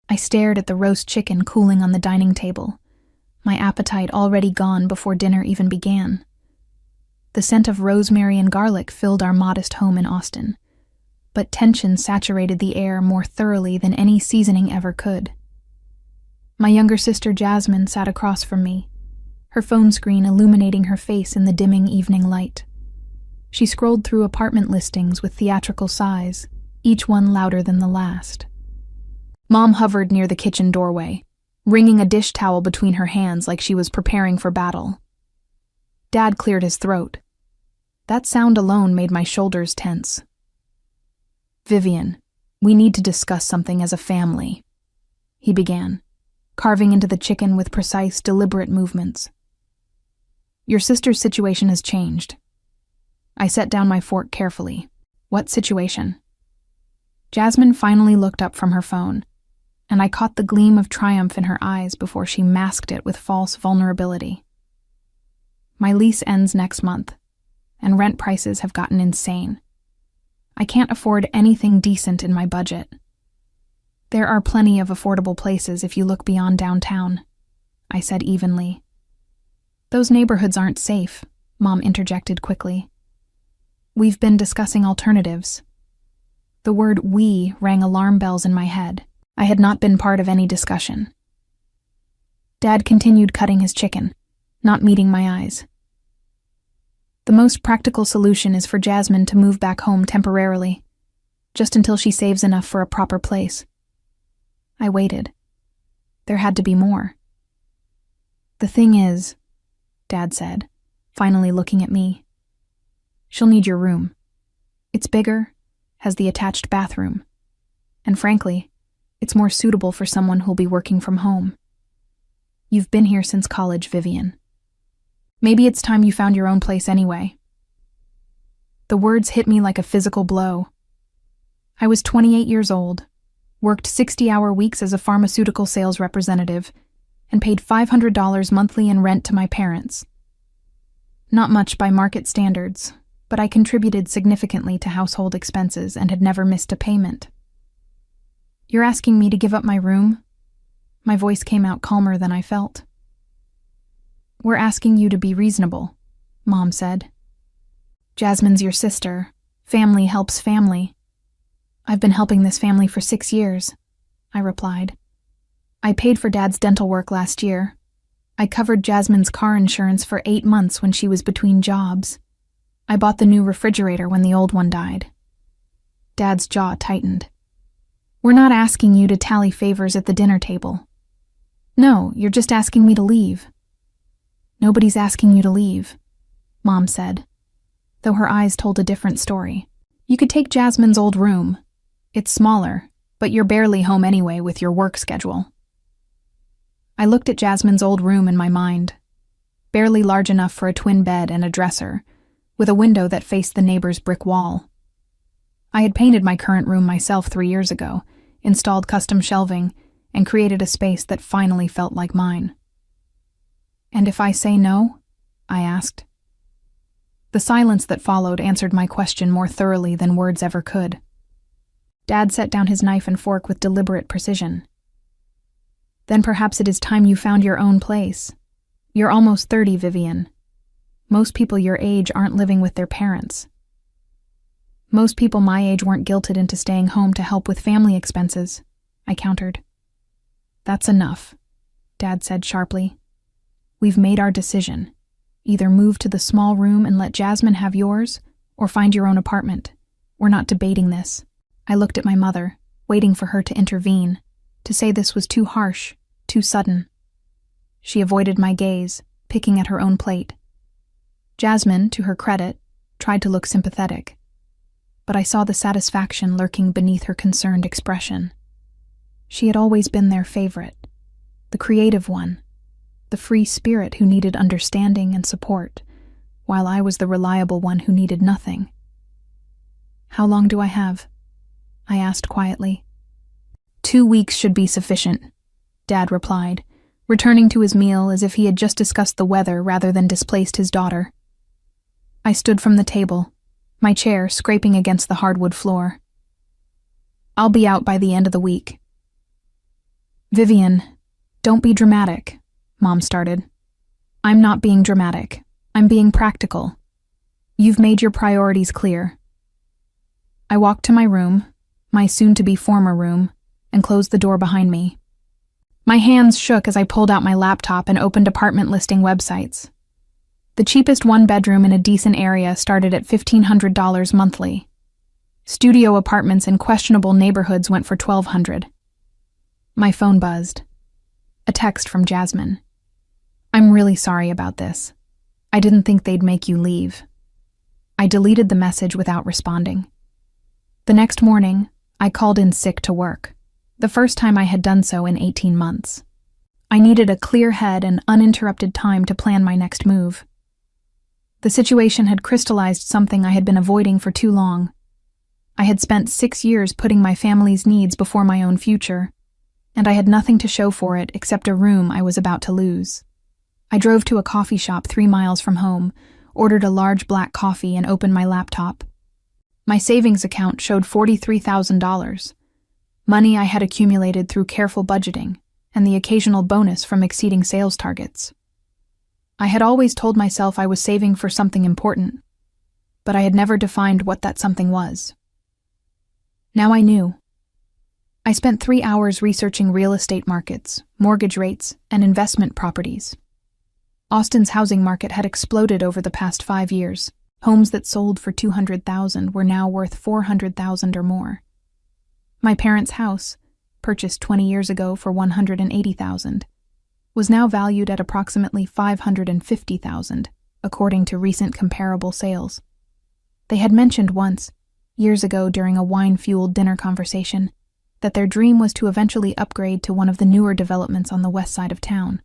I stared at the roast chicken cooling on the dining table, my appetite already gone before dinner even began. The scent of rosemary and garlic filled our modest home in Austin, but tension saturated the air more thoroughly than any seasoning ever could. My younger sister Jasmine sat across from me, her phone screen illuminating her face in the dimming evening light. She scrolled through apartment listings with theatrical sighs, each one louder than the last. Mom hovered near the kitchen doorway, wringing a dish towel between her hands like she was preparing for battle. Dad cleared his throat. That sound alone made my shoulders tense. "Vivian, we need to discuss something as a family," he began, carving into the chicken with precise, deliberate movements. "Your sister's situation has changed." I set down my fork carefully. "What situation?" Jasmine finally looked up from her phone, and I caught the gleam of triumph in her eyes before she masked it with false vulnerability. "My lease ends next month, and rent prices have gotten insane. I can't afford anything decent in my budget. There are plenty of affordable places if you look beyond downtown," I said evenly. "Those neighborhoods aren't safe," Mom interjected quickly. "We've been discussing alternatives." The word "we" rang alarm bells in my head. I had not been part of any discussion. Dad continued cutting his chicken, not meeting my eyes. "The most practical solution is for Jasmine to move back home temporarily, just until she saves enough for a proper place." I waited. There had to be more. "The thing is," Dad said, finally looking at me, "she'll need your room. It's bigger, has the attached bathroom, and frankly, it's more suitable for someone who'll be working from home. You've been here since college, Vivian. Maybe it's time you found your own place anyway." The words hit me like a physical blow. I was 28 years old, worked 60-hour weeks as a pharmaceutical sales representative, and paid $500 monthly in rent to my parents. Not much by market standards, but I contributed significantly to household expenses and had never missed a payment. "You're asking me to give up my room?" My voice came out calmer than I felt. "We're asking you to be reasonable," Mom said. "Jasmine's your sister. Family helps family." "I've been helping this family for 6 years," I replied. "I paid for Dad's dental work last year. I covered Jasmine's car insurance for 8 months when she was between jobs. I bought the new refrigerator when the old one died." Dad's jaw tightened. "We're not asking you to tally favors at the dinner table. No, you're just asking me to leave." "Nobody's asking you to leave," Mom said, though her eyes told a different story. "You could take Jasmine's old room. It's smaller, but you're barely home anyway with your work schedule." I looked at Jasmine's old room in my mind, barely large enough for a twin bed and a dresser, with a window that faced the neighbor's brick wall. I had painted my current room myself 3 years ago, installed custom shelving, and created a space that finally felt like mine. "And if I say no?" I asked. The silence that followed answered my question more thoroughly than words ever could. Dad set down his knife and fork with deliberate precision. "Then perhaps it is time you found your own place. You're almost 30, Vivian. Most people your age aren't living with their parents. Most people my age weren't guilted into staying home to help with family expenses," I countered. "That's enough," Dad said sharply. "We've made our decision. Either move to the small room and let Jasmine have yours, or find your own apartment. We're not debating this." I looked at my mother, waiting for her to intervene, to say this was too harsh, too sudden. She avoided my gaze, picking at her own plate. Jasmine, to her credit, tried to look sympathetic, but I saw the satisfaction lurking beneath her concerned expression. She had always been their favorite, the creative one, the free spirit who needed understanding and support, while I was the reliable one who needed nothing. "How long do I have?" I asked quietly. 2 weeks should be sufficient," Dad replied, returning to his meal as if he had just discussed the weather rather than displaced his daughter. I stood from the table, my chair scraping against the hardwood floor. "I'll be out by the end of the week." "Vivian, don't be dramatic," Mom started. "I'm not being dramatic. I'm being practical. You've made your priorities clear." I walked to my room, my soon-to-be former room, and closed the door behind me. My hands shook as I pulled out my laptop and opened apartment listing websites. The cheapest one-bedroom in a decent area started at $1,500 monthly. Studio apartments in questionable neighborhoods went for $1,200. My phone buzzed. A text from Jasmine. "I'm really sorry about this. I didn't think they'd make you leave." I deleted the message without responding. The next morning, I called in sick to work, the first time I had done so in 18 months. I needed a clear head and uninterrupted time to plan my next move. The situation had crystallized something I had been avoiding for too long. I had spent 6 years putting my family's needs before my own future, and I had nothing to show for it except a room I was about to lose. I drove to a coffee shop 3 miles from home, ordered a large black coffee, and opened my laptop. My savings account showed $43,000, money I had accumulated through careful budgeting and the occasional bonus from exceeding sales targets. I had always told myself I was saving for something important, but I had never defined what that something was. Now I knew. I spent 3 hours researching real estate markets, mortgage rates, and investment properties. Austin's housing market had exploded over the past 5 years. Homes that sold for $200,000 were now worth $400,000 or more. My parents' house, purchased 20 years ago for $180,000, was now valued at approximately $550,000, according to recent comparable sales. They had mentioned once, years ago during a wine-fueled dinner conversation, that their dream was to eventually upgrade to one of the newer developments on the west side of town.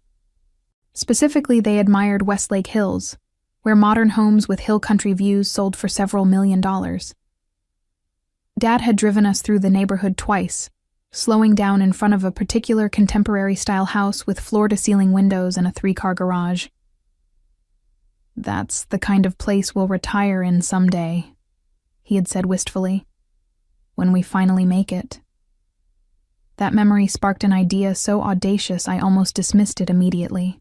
Specifically, they admired Westlake Hills, where modern homes with hill country views sold for several $1,000,000. Dad had driven us through the neighborhood twice, slowing down in front of a particular contemporary-style house with floor-to-ceiling windows and a 3-car garage. "That's the kind of place we'll retire in someday," he had said wistfully, "when we finally make it." That memory sparked an idea so audacious I almost dismissed it immediately.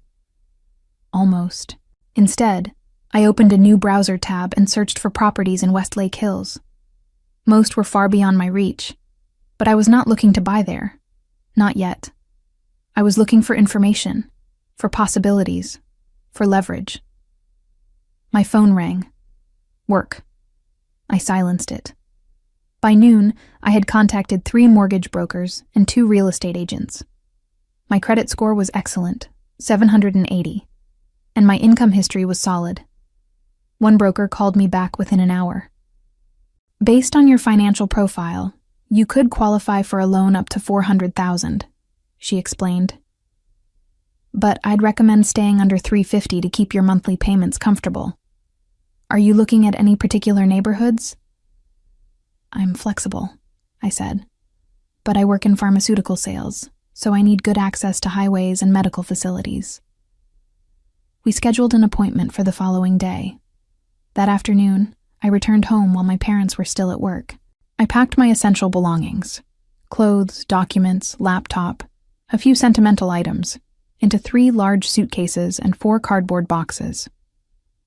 Almost. Instead, I opened a new browser tab and searched for properties in Westlake Hills. Most were far beyond my reach, but I was not looking to buy there. Not yet. I was looking for information, for possibilities, for leverage. My phone rang. Work. I silenced it. By noon, I had contacted 3 mortgage brokers and 2 real estate agents. My credit score was excellent, 780, and my income history was solid. One broker called me back within an hour. "Based on your financial profile, you could qualify for a loan up to $400,000, she explained. "But I'd recommend staying under $350 to keep your monthly payments comfortable. Are you looking at any particular neighborhoods?" "I'm flexible," I said, "but I work in pharmaceutical sales, so I need good access to highways and medical facilities." We scheduled an appointment for the following day. That afternoon, I returned home while my parents were still at work. I packed my essential belongings, clothes, documents, laptop, a few sentimental items, into 3 large suitcases and 4 cardboard boxes.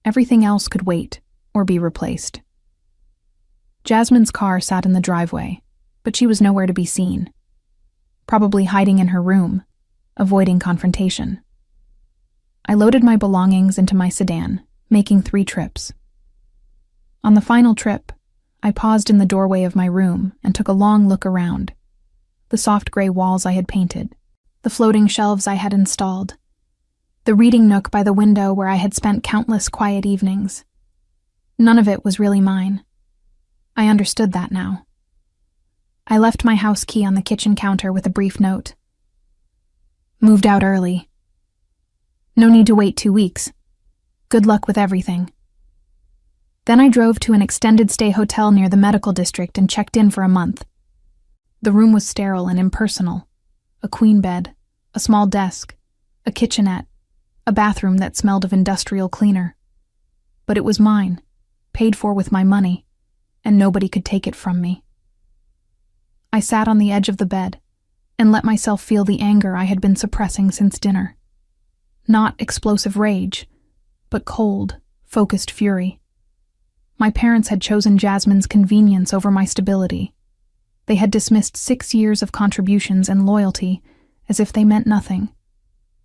Everything else could wait or be replaced. Jasmine's car sat in the driveway, but she was nowhere to be seen. Probably hiding in her room, avoiding confrontation. I loaded my belongings into my sedan, making 3 trips. On the final trip, I paused in the doorway of my room and took a long look around. The soft gray walls I had painted, the floating shelves I had installed, the reading nook by the window where I had spent countless quiet evenings. None of it was really mine. I understood that now. I left my house key on the kitchen counter with a brief note. "Moved out early. No need to wait 2 weeks. Good luck with everything." Then I drove to an extended stay hotel near the medical district and checked in for a month. The room was sterile and impersonal. A queen bed, a small desk, a kitchenette, a bathroom that smelled of industrial cleaner. But it was mine, paid for with my money, and nobody could take it from me. I sat on the edge of the bed, and let myself feel the anger I had been suppressing since dinner. Not explosive rage, but cold, focused fury. My parents had chosen Jasmine's convenience over my stability. They had dismissed 6 years of contributions and loyalty as if they meant nothing.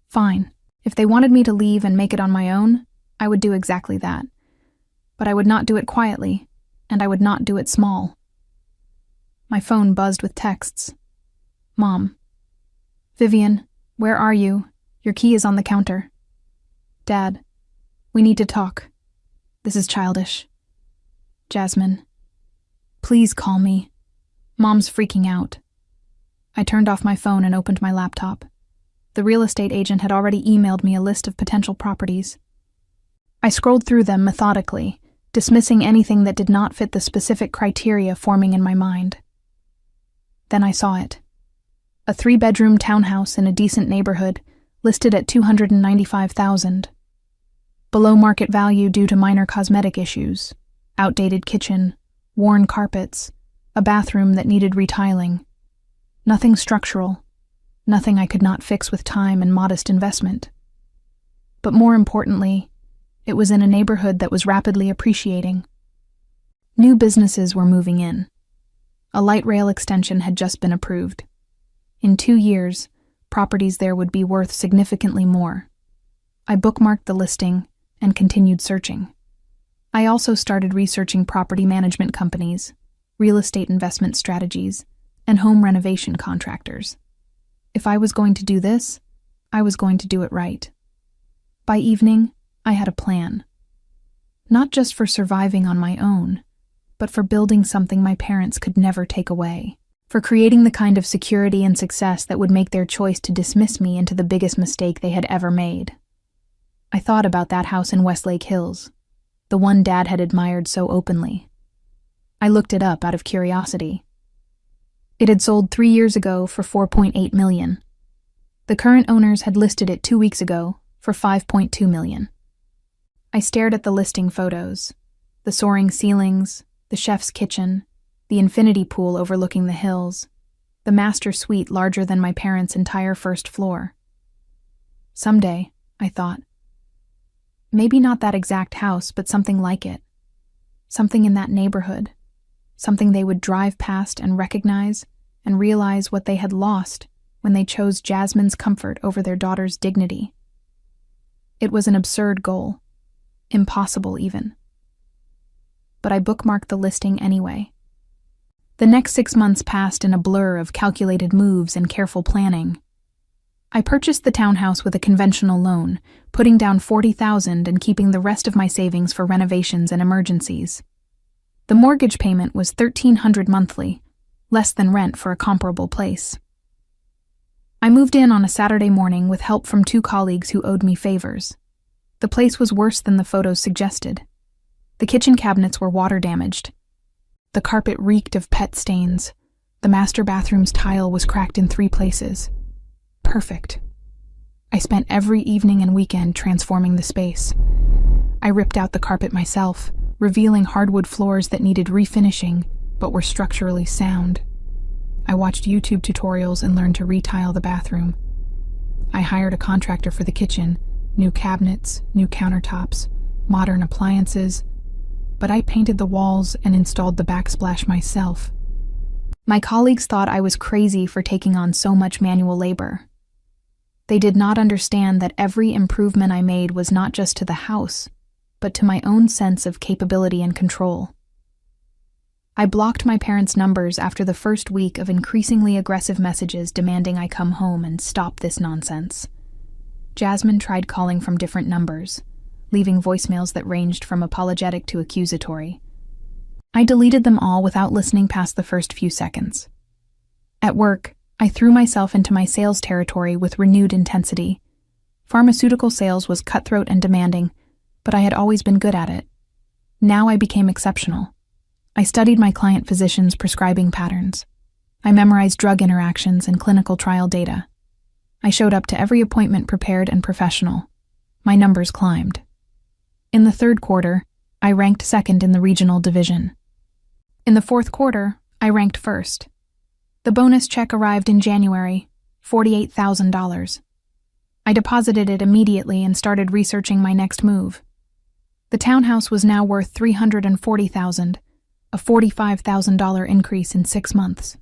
Fine, if they wanted me to leave and make it on my own, I would do exactly that. But I would not do it quietly, and I would not do it small. My phone buzzed with texts. Mom. Vivian, where are you? Your key is on the counter. Dad, we need to talk. This is childish. Jasmine, please call me. Mom's freaking out. I turned off my phone and opened my laptop. The real estate agent had already emailed me a list of potential properties. I scrolled through them methodically, dismissing anything that did not fit the specific criteria forming in my mind. Then I saw it. A 3-bedroom townhouse in a decent neighborhood, listed at $295,000. Below market value due to minor cosmetic issues, outdated kitchen, worn carpets, a bathroom that needed retiling. Nothing structural, nothing I could not fix with time and modest investment. But more importantly, it was in a neighborhood that was rapidly appreciating. New businesses were moving in. A light rail extension had just been approved. In 2 years, properties there would be worth significantly more. I bookmarked the listing and continued searching. I also started researching property management companies, real estate investment strategies, and home renovation contractors. If I was going to do this, I was going to do it right. By evening, I had a plan. Not just for surviving on my own, but for building something my parents could never take away. For creating the kind of security and success that would make their choice to dismiss me into the biggest mistake they had ever made. I thought about that house in Westlake Hills, the one Dad had admired so openly. I looked it up out of curiosity. It had sold 3 years ago for $4.8 million. The current owners had listed it 2 weeks ago for $5.2 million. I stared at the listing photos, the soaring ceilings, the chef's kitchen, the infinity pool overlooking the hills, the master suite larger than my parents' entire first floor. Someday, I thought, maybe not that exact house, but something like it. Something in that neighborhood. Something they would drive past and recognize and realize what they had lost when they chose Jasmine's comfort over their daughter's dignity. It was an absurd goal. Impossible, even. But I bookmarked the listing anyway. The next 6 months passed in a blur of calculated moves and careful planning. I purchased the townhouse with a conventional loan, putting down $40,000 and keeping the rest of my savings for renovations and emergencies. The mortgage payment was $1,300 monthly, less than rent for a comparable place. I moved in on a Saturday morning with help from 2 colleagues who owed me favors. The place was worse than the photos suggested. The kitchen cabinets were water damaged. The carpet reeked of pet stains. The master bathroom's tile was cracked in 3 places. Perfect. I spent every evening and weekend transforming the space. I ripped out the carpet myself, revealing hardwood floors that needed refinishing but were structurally sound. I watched YouTube tutorials and learned to retile the bathroom. I hired a contractor for the kitchen, new cabinets, new countertops, modern appliances, but I painted the walls and installed the backsplash myself. My colleagues thought I was crazy for taking on so much manual labor. They did not understand that every improvement I made was not just to the house, but to my own sense of capability and control. I blocked my parents' numbers after the first week of increasingly aggressive messages demanding I come home and stop this nonsense. Jasmine tried calling from different numbers, leaving voicemails that ranged from apologetic to accusatory. I deleted them all without listening past the first few seconds. At work, I threw myself into my sales territory with renewed intensity. Pharmaceutical sales was cutthroat and demanding, but I had always been good at it. Now I became exceptional. I studied my client physicians' prescribing patterns. I memorized drug interactions and clinical trial data. I showed up to every appointment prepared and professional. My numbers climbed. In the 3rd quarter, I ranked 2nd in the regional division. In the 4th quarter, I ranked 1st. The bonus check arrived in January, $48,000. I deposited it immediately and started researching my next move. The townhouse was now worth $340,000, a $45,000 increase in 6 months.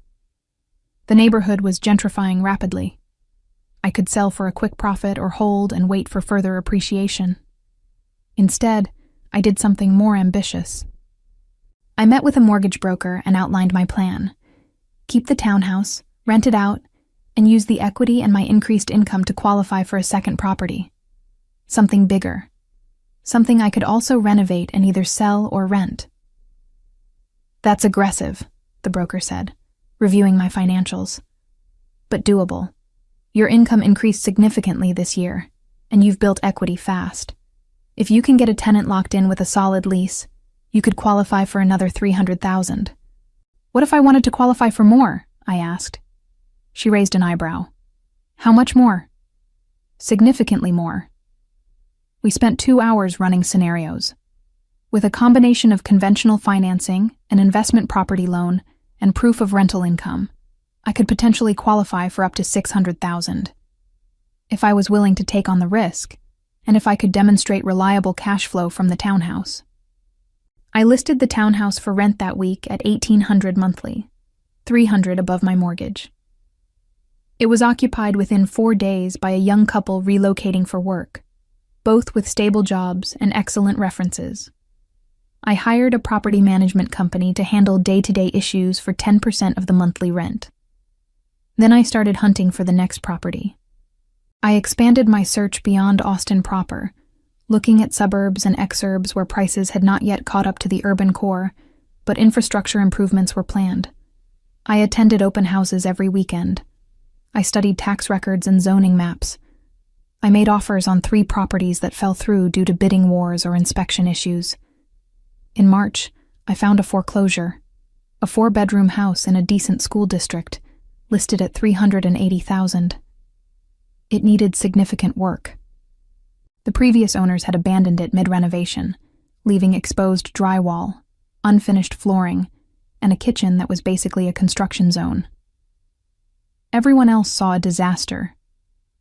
The neighborhood was gentrifying rapidly. I could sell for a quick profit or hold and wait for further appreciation. Instead, I did something more ambitious. I met with a mortgage broker and outlined my plan. Keep the townhouse, rent it out, and use the equity and my increased income to qualify for a second property. Something bigger. Something I could also renovate and either sell or rent. That's aggressive, the broker said, reviewing my financials. But doable. Your income increased significantly this year, and you've built equity fast. If you can get a tenant locked in with a solid lease, you could qualify for another $300,000. What if I wanted to qualify for more? I asked. She raised an eyebrow. How much more? Significantly more. We spent 2 hours running scenarios. With a combination of conventional financing, an investment property loan, and proof of rental income, I could potentially qualify for up to $600,000. If I was willing to take on the risk, and if I could demonstrate reliable cash flow from the townhouse. I listed the townhouse for rent that week at $1,800 monthly, $300 above my mortgage. It was occupied within 4 days by a young couple relocating for work, both with stable jobs and excellent references. I hired a property management company to handle day-to-day issues for 10% of the monthly rent. Then I started hunting for the next property. I expanded my search beyond Austin proper, looking at suburbs and exurbs where prices had not yet caught up to the urban core, but infrastructure improvements were planned. I attended open houses every weekend. I studied tax records and zoning maps. I made offers on 3 properties that fell through due to bidding wars or inspection issues. In March, I found a foreclosure, a 4-bedroom house in a decent school district, listed at $380,000. It needed significant work. The previous owners had abandoned it mid-renovation, leaving exposed drywall, unfinished flooring, and a kitchen that was basically a construction zone. Everyone else saw a disaster.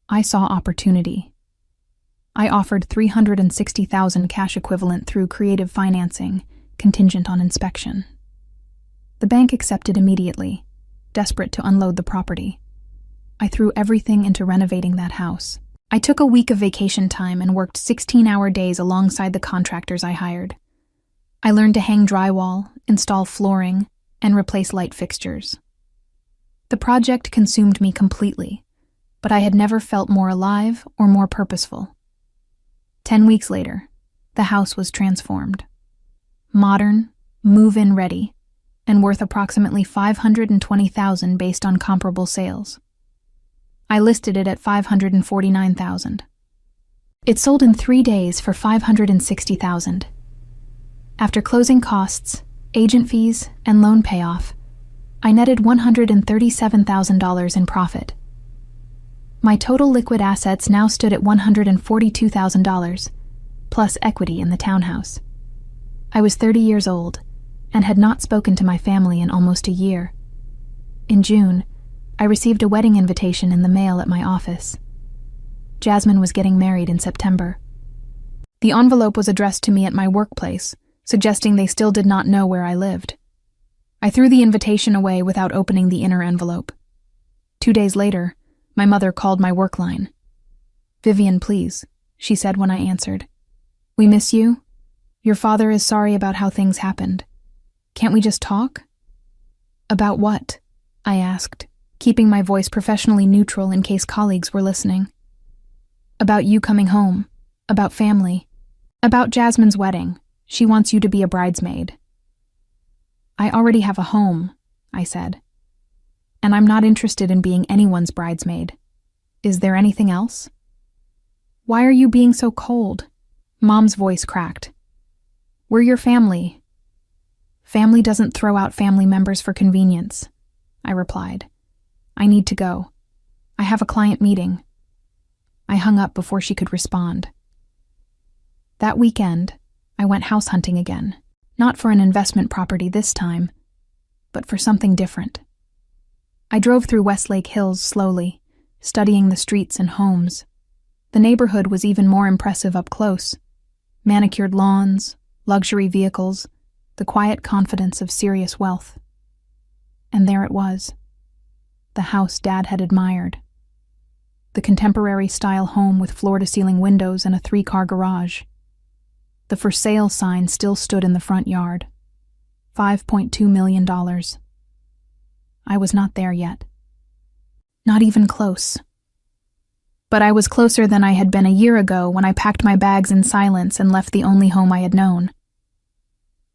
I saw opportunity. I offered $360,000 cash equivalent through creative financing, contingent on inspection. The bank accepted immediately, desperate to unload the property. I threw everything into renovating that house. I took a week of vacation time and worked 16-hour days alongside the contractors I hired. I learned to hang drywall, install flooring, and replace light fixtures. The project consumed me completely, but I had never felt more alive or more purposeful. 10 weeks later, the house was transformed. Modern, move-in ready, and worth approximately $520,000 based on comparable sales. I listed it at $549,000. It sold in 3 days for $560,000. After closing costs, agent fees, and loan payoff, I netted $137,000 in profit. My total liquid assets now stood at $142,000, plus equity in the townhouse. I was 30 years old and had not spoken to my family in almost a year. In June, I received a wedding invitation in the mail at my office. Jasmine was getting married in September. The envelope was addressed to me at my workplace, suggesting they still did not know where I lived. I threw the invitation away without opening the inner envelope. 2 days later, my mother called my work line. "Vivian, please," she said when I answered. "We miss you. Your father is sorry about how things happened. Can't we just talk?" "About what?" I asked, keeping my voice professionally neutral in case colleagues were listening. "About you coming home, about family, about Jasmine's wedding. She wants you to be a bridesmaid." "I already have a home," I said. "And I'm not interested in being anyone's bridesmaid. Is there anything else?" "Why are you being so cold?" Mom's voice cracked. "We're your family." "Family doesn't throw out family members for convenience," I replied. "I need to go. I have a client meeting." I hung up before she could respond. That weekend, I went house hunting again, not for an investment property this time, but for something different. I drove through Westlake Hills slowly, studying the streets and homes. The neighborhood was even more impressive up close. Manicured lawns, luxury vehicles, the quiet confidence of serious wealth. And there it was. The house Dad had admired. The contemporary-style home with floor-to-ceiling windows and a 3-car garage. The for sale sign still stood in the front yard. $5.2 million. I was not there yet. Not even close. But I was closer than I had been a year ago when I packed my bags in silence and left the only home I had known.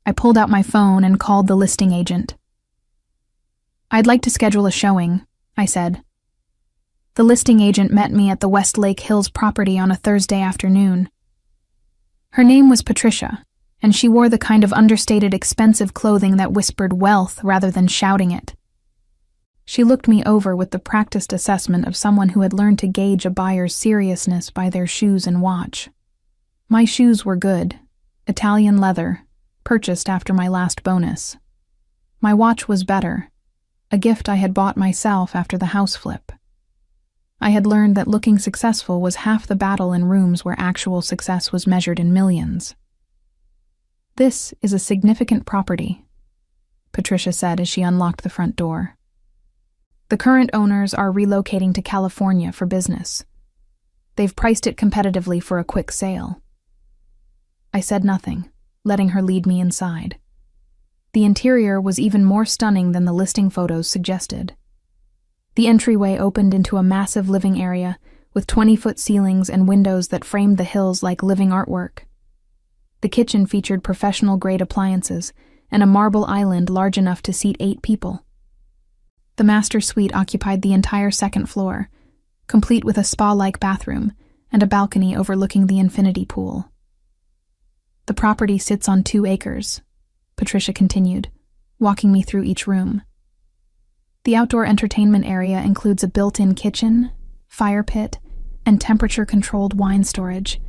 I pulled out my phone and called the listing agent. "I'd like to schedule a showing," I said. The listing agent met me at the Westlake Hills property on a Thursday afternoon. Her name was Patricia, and she wore the kind of understated, expensive clothing that whispered wealth rather than shouting it. She looked me over with the practiced assessment of someone who had learned to gauge a buyer's seriousness by their shoes and watch. My shoes were good, Italian leather, purchased after my last bonus. My watch was better, a gift I had bought myself after the house flip. I had learned that looking successful was half the battle in rooms where actual success was measured in millions. "This is a significant property," Patricia said as she unlocked the front door. "The current owners are relocating to California for business. They've priced it competitively for a quick sale." I said nothing, letting her lead me inside. The interior was even more stunning than the listing photos suggested. The entryway opened into a massive living area with 20-foot ceilings and windows that framed the hills like living artwork. The kitchen featured professional-grade appliances and a marble island large enough to seat 8 people. The master suite occupied the entire second floor, complete with a spa-like bathroom and a balcony overlooking the infinity pool. "The property sits on 2 acres, Patricia continued, walking me through each room. The outdoor entertainment area includes a built-in kitchen, fire pit, and temperature-controlled wine storage.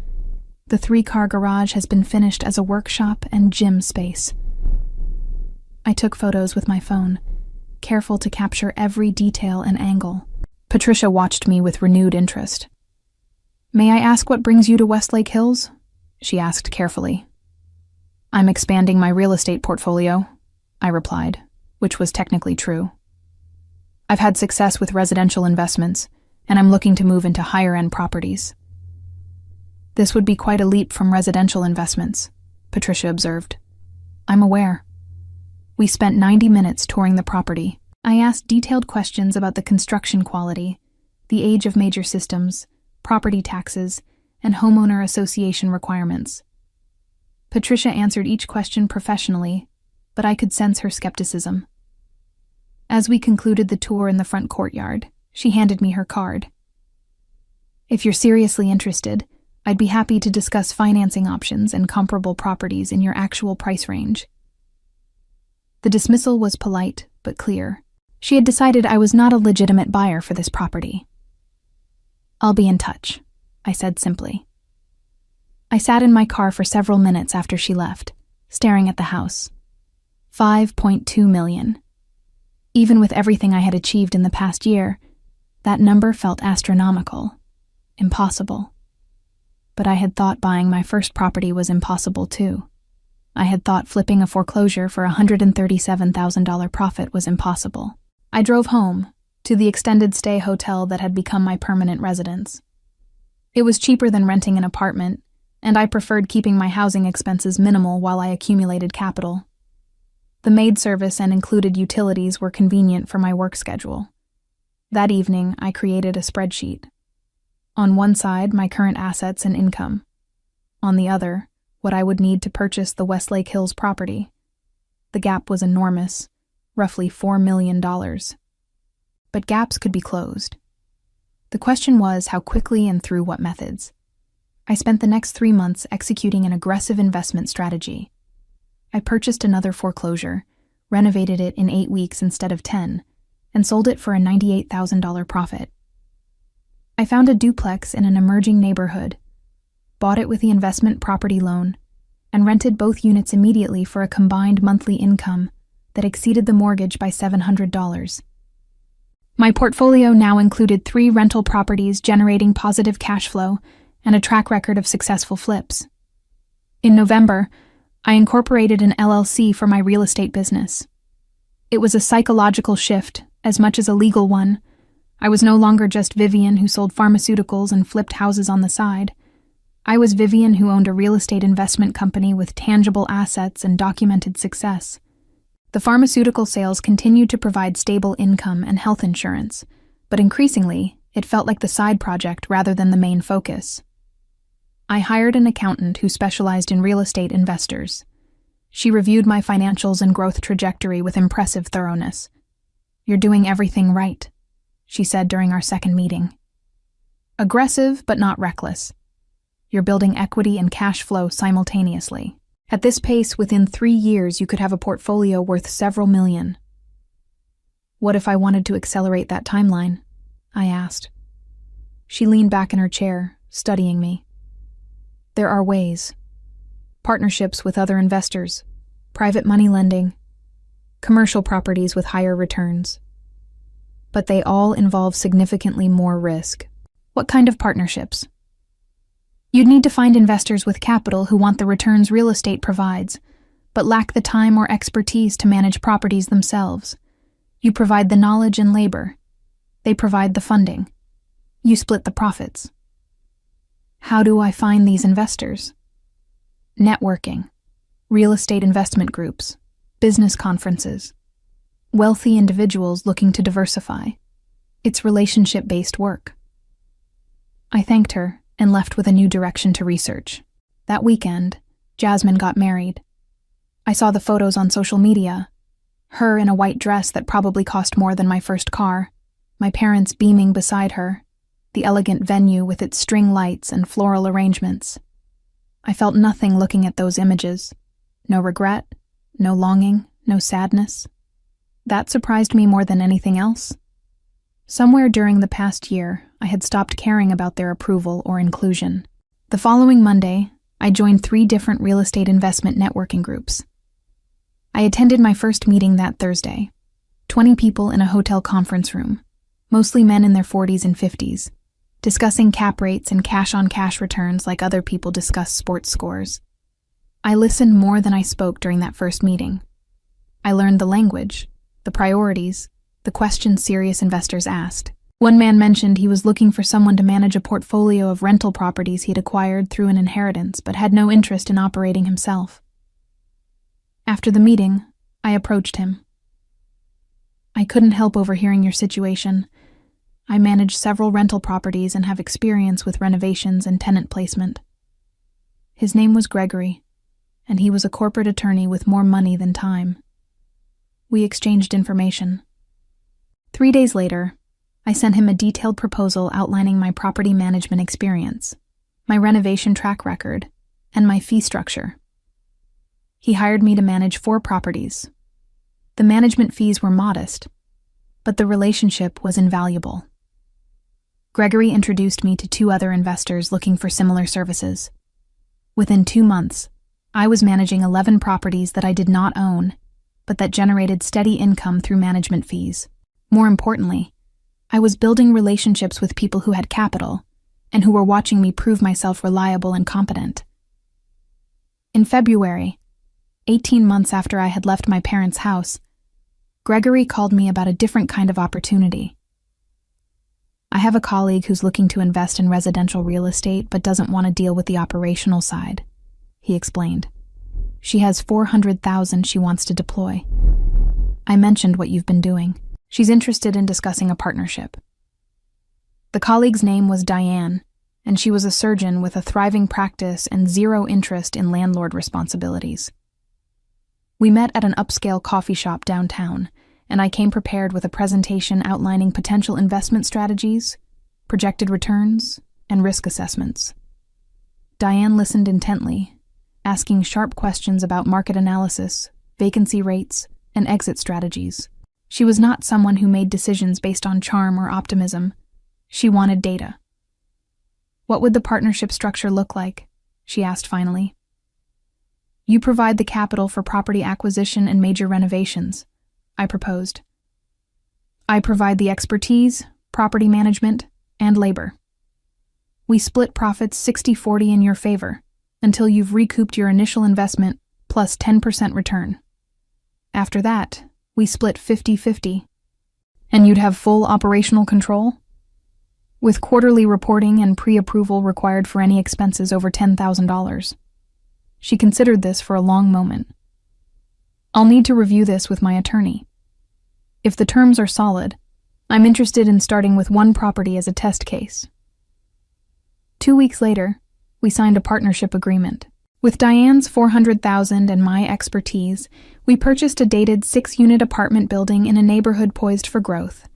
The 3-car garage has been finished as a workshop and gym space." I took photos with my phone, careful to capture every detail and angle. Patricia watched me with renewed interest. "May I ask what brings you to Westlake Hills?" she asked carefully. "I'm expanding my real estate portfolio," I replied, which was technically true. "I've had success with residential investments, and I'm looking to move into higher-end properties." "This would be quite a leap from residential investments," Patricia observed. "I'm aware." We spent 90 minutes touring the property. I asked detailed questions about the construction quality, the age of major systems, property taxes, and homeowner association requirements. Patricia answered each question professionally, but I could sense her skepticism. As we concluded the tour in the front courtyard, she handed me her card. "If you're seriously interested, I'd be happy to discuss financing options and comparable properties in your actual price range." The dismissal was polite but clear. She had decided I was not a legitimate buyer for this property. "I'll be in touch," I said simply. I sat in my car for several minutes after she left, staring at the house. $5.2 million. Even with everything I had achieved in the past year, that number felt astronomical, impossible. But I had thought buying my first property was impossible too. I had thought flipping a foreclosure for a $137,000 profit was impossible. I drove home, to the extended stay hotel that had become my permanent residence. It was cheaper than renting an apartment, and I preferred keeping my housing expenses minimal while I accumulated capital. The maid service and included utilities were convenient for my work schedule. That evening, I created a spreadsheet. On one side, my current assets and income. On the other, what I would need to purchase the Westlake Hills property. The gap was enormous, roughly $4 million. But gaps could be closed. The question was how quickly and through what methods. I spent the next 3 months executing an aggressive investment strategy. I purchased another foreclosure, renovated it in 8 weeks instead of 10, and sold it for a $98,000 profit. I found a duplex in an emerging neighborhood, bought it with the investment property loan, and rented both units immediately for a combined monthly income that exceeded the mortgage by $700. My portfolio now included 3 rental properties generating positive cash flow and a track record of successful flips. In November, I incorporated an LLC for my real estate business. It was a psychological shift as much as a legal one. I was no longer just Vivian who sold pharmaceuticals and flipped houses on the side. I was Vivian who owned a real estate investment company with tangible assets and documented success. The pharmaceutical sales continued to provide stable income and health insurance, but increasingly, it felt like the side project rather than the main focus. I hired an accountant who specialized in real estate investors. She reviewed my financials and growth trajectory with impressive thoroughness. "You're doing everything right," she said during our second meeting. "Aggressive, but not reckless. You're building equity and cash flow simultaneously. At this pace, within 3 years, you could have a portfolio worth several million." "What if I wanted to accelerate that timeline?" I asked. She leaned back in her chair, studying me. "There are ways. Partnerships with other investors, private money lending, commercial properties with higher returns. But they all involve significantly more risk." "What kind of partnerships?" "You'd need to find investors with capital who want the returns real estate provides, but lack the time or expertise to manage properties themselves. You provide the knowledge and labor. They provide the funding. You split the profits." "How do I find these investors?" "Networking, real estate investment groups, business conferences, wealthy individuals looking to diversify. It's relationship-based work." I thanked her and left with a new direction to research. That weekend, Jasmine got married. I saw the photos on social media. Her in a white dress that probably cost more than my first car, my parents beaming beside her, the elegant venue with its string lights and floral arrangements. I felt nothing looking at those images. No regret, no longing, no sadness. That surprised me more than anything else. Somewhere during the past year, I had stopped caring about their approval or inclusion. The following Monday, I joined 3 different real estate investment networking groups. I attended my first meeting that Thursday. 20 people in a hotel conference room, mostly men in their 40s and 50s, discussing cap rates and cash-on-cash returns like other people discuss sports scores. I listened more than I spoke during that first meeting. I learned the language, the priorities, the questions serious investors asked. One man mentioned he was looking for someone to manage a portfolio of rental properties he'd acquired through an inheritance but had no interest in operating himself. After the meeting, I approached him. "I couldn't help overhearing your situation. I manage several rental properties and have experience with renovations and tenant placement." His name was Gregory, and he was a corporate attorney with more money than time. We exchanged information. 3 days later, I sent him a detailed proposal outlining my property management experience, my renovation track record, and my fee structure. He hired me to manage 4 properties. The management fees were modest, but the relationship was invaluable. Gregory introduced me to 2 other investors looking for similar services. Within 2 months, I was managing 11 properties that I did not own, but that generated steady income through management fees. More importantly, I was building relationships with people who had capital and who were watching me prove myself reliable and competent. In February, 18 months after I had left my parents' house, Gregory called me about a different kind of opportunity. "I have a colleague who's looking to invest in residential real estate but doesn't want to deal with the operational side," he explained. "She has $400,000 she wants to deploy. I mentioned what you've been doing. She's interested in discussing a partnership." The colleague's name was Diane, and she was a surgeon with a thriving practice and zero interest in landlord responsibilities. We met at an upscale coffee shop downtown, and I came prepared with a presentation outlining potential investment strategies, projected returns, and risk assessments. Diane listened intently, asking sharp questions about market analysis, vacancy rates, and exit strategies. She was not someone who made decisions based on charm or optimism. She wanted data. "What would the partnership structure look like?" she asked finally. "You provide the capital for property acquisition and major renovations," I proposed. I provide the expertise, property management, and labor. We split profits 60-40 in your favor until you've recouped your initial investment plus 10% return. After that, we split 50-50. And you'd have full operational control? With quarterly reporting and pre-approval required for any expenses over $10,000. She considered this for a long moment. I'll need to review this with my attorney. If the terms are solid, I'm interested in starting with one property as a test case. 2 weeks later, we signed a partnership agreement. With Diane's $400,000 and my expertise, we purchased a dated 6-unit apartment building in a neighborhood poised for growth.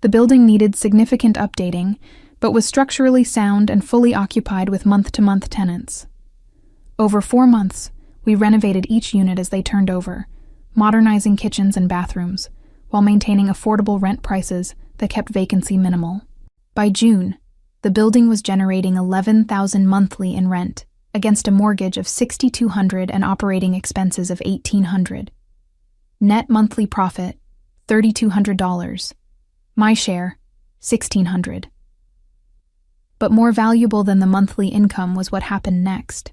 The building needed significant updating, but was structurally sound and fully occupied with month-to-month tenants. Over 4 months, we renovated each unit as they turned over, modernizing kitchens and bathrooms, while maintaining affordable rent prices that kept vacancy minimal. By June, the building was generating $11,000 monthly in rent, against a mortgage of $6,200 and operating expenses of $1,800. Net monthly profit, $3,200. My share, $1,600. But more valuable than the monthly income was what happened next.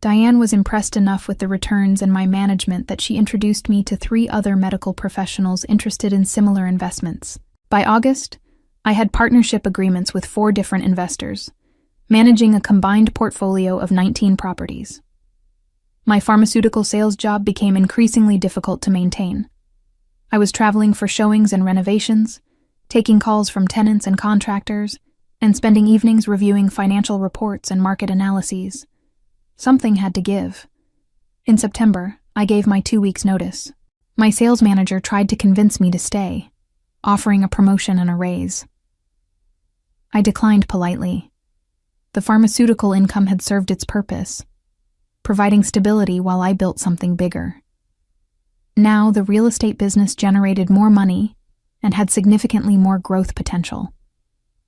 Diane was impressed enough with the returns and my management that she introduced me to 3 other medical professionals interested in similar investments. By August, I had partnership agreements with 4 different investors, managing a combined portfolio of 19 properties. My pharmaceutical sales job became increasingly difficult to maintain. I was traveling for showings and renovations, taking calls from tenants and contractors, and spending evenings reviewing financial reports and market analyses. Something had to give. In September, I gave my 2 weeks' notice. My sales manager tried to convince me to stay, offering a promotion and a raise. I declined politely. The pharmaceutical income had served its purpose, providing stability while I built something bigger. Now, the real estate business generated more money and had significantly more growth potential.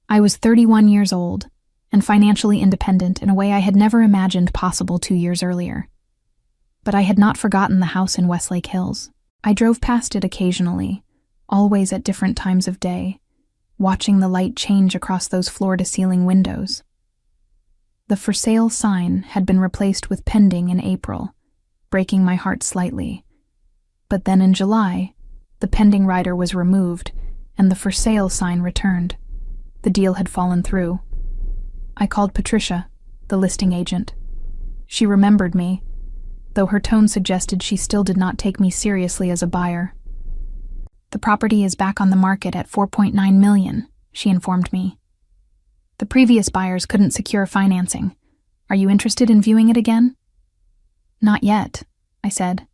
I was 31 years old and financially independent in a way I had never imagined possible 2 years earlier. But I had not forgotten the house in Westlake Hills. I drove past it occasionally, always at different times of day, watching the light change across those floor-to-ceiling windows. The for sale sign had been replaced with pending in April, breaking my heart slightly. But then in July, the pending rider was removed and the for sale sign returned. The deal had fallen through. I called Patricia, the listing agent. She remembered me, though her tone suggested she still did not take me seriously as a buyer. The property is back on the market at $4.9 million, she informed me. The previous buyers couldn't secure financing. Are you interested in viewing it again? Not yet, I said,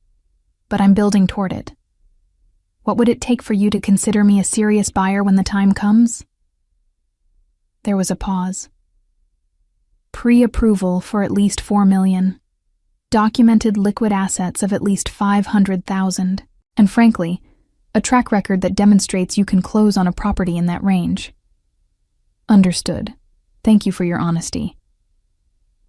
but I'm building toward it. What would it take for you to consider me a serious buyer when the time comes? There was a pause. Pre-approval for at least $4 million. Documented liquid assets of at least $500,000, and frankly, a track record that demonstrates you can close on a property in that range. Understood. Thank you for your honesty.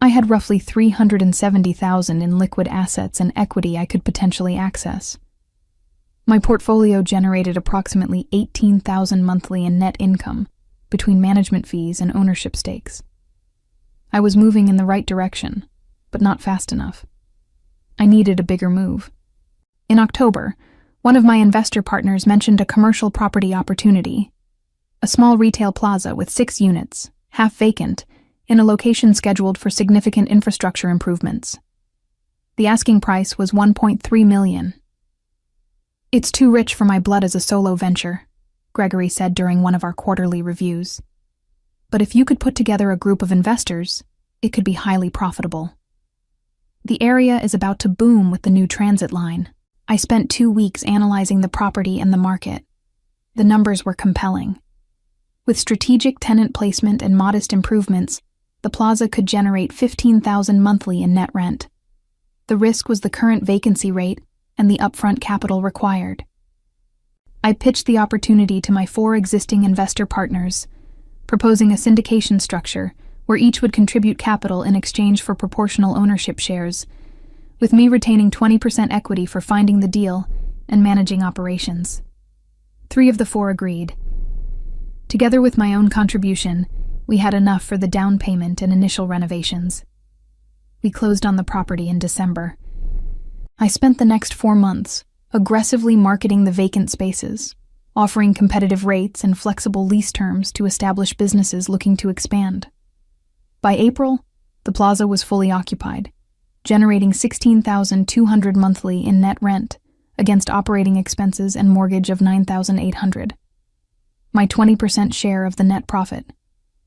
I had roughly $370,000 in liquid assets and equity I could potentially access. My portfolio generated approximately $18,000 monthly in net income between management fees and ownership stakes. I was moving in the right direction, but not fast enough. I needed a bigger move. In October, one of my investor partners mentioned a commercial property opportunity, a small retail plaza with 6 units, half vacant, in a location scheduled for significant infrastructure improvements. The asking price was $1.3 million. It's too rich for my blood as a solo venture, Gregory said during one of our quarterly reviews. But if you could put together a group of investors, it could be highly profitable. The area is about to boom with the new transit line. I spent 2 weeks analyzing the property and the market. The numbers were compelling. With strategic tenant placement and modest improvements, the plaza could generate $15,000 monthly in net rent. The risk was the current vacancy rate and the upfront capital required. I pitched the opportunity to my 4 existing investor partners, proposing a syndication structure where each would contribute capital in exchange for proportional ownership shares, with me retaining 20% equity for finding the deal and managing operations. 3 of the 4 agreed. Together with my own contribution, we had enough for the down payment and initial renovations. We closed on the property in December. I spent the next 4 months aggressively marketing the vacant spaces, offering competitive rates and flexible lease terms to establish businesses looking to expand. By April, the plaza was fully occupied, generating $16,200 monthly in net rent against operating expenses and mortgage of $9,800. My 20% share of the net profit,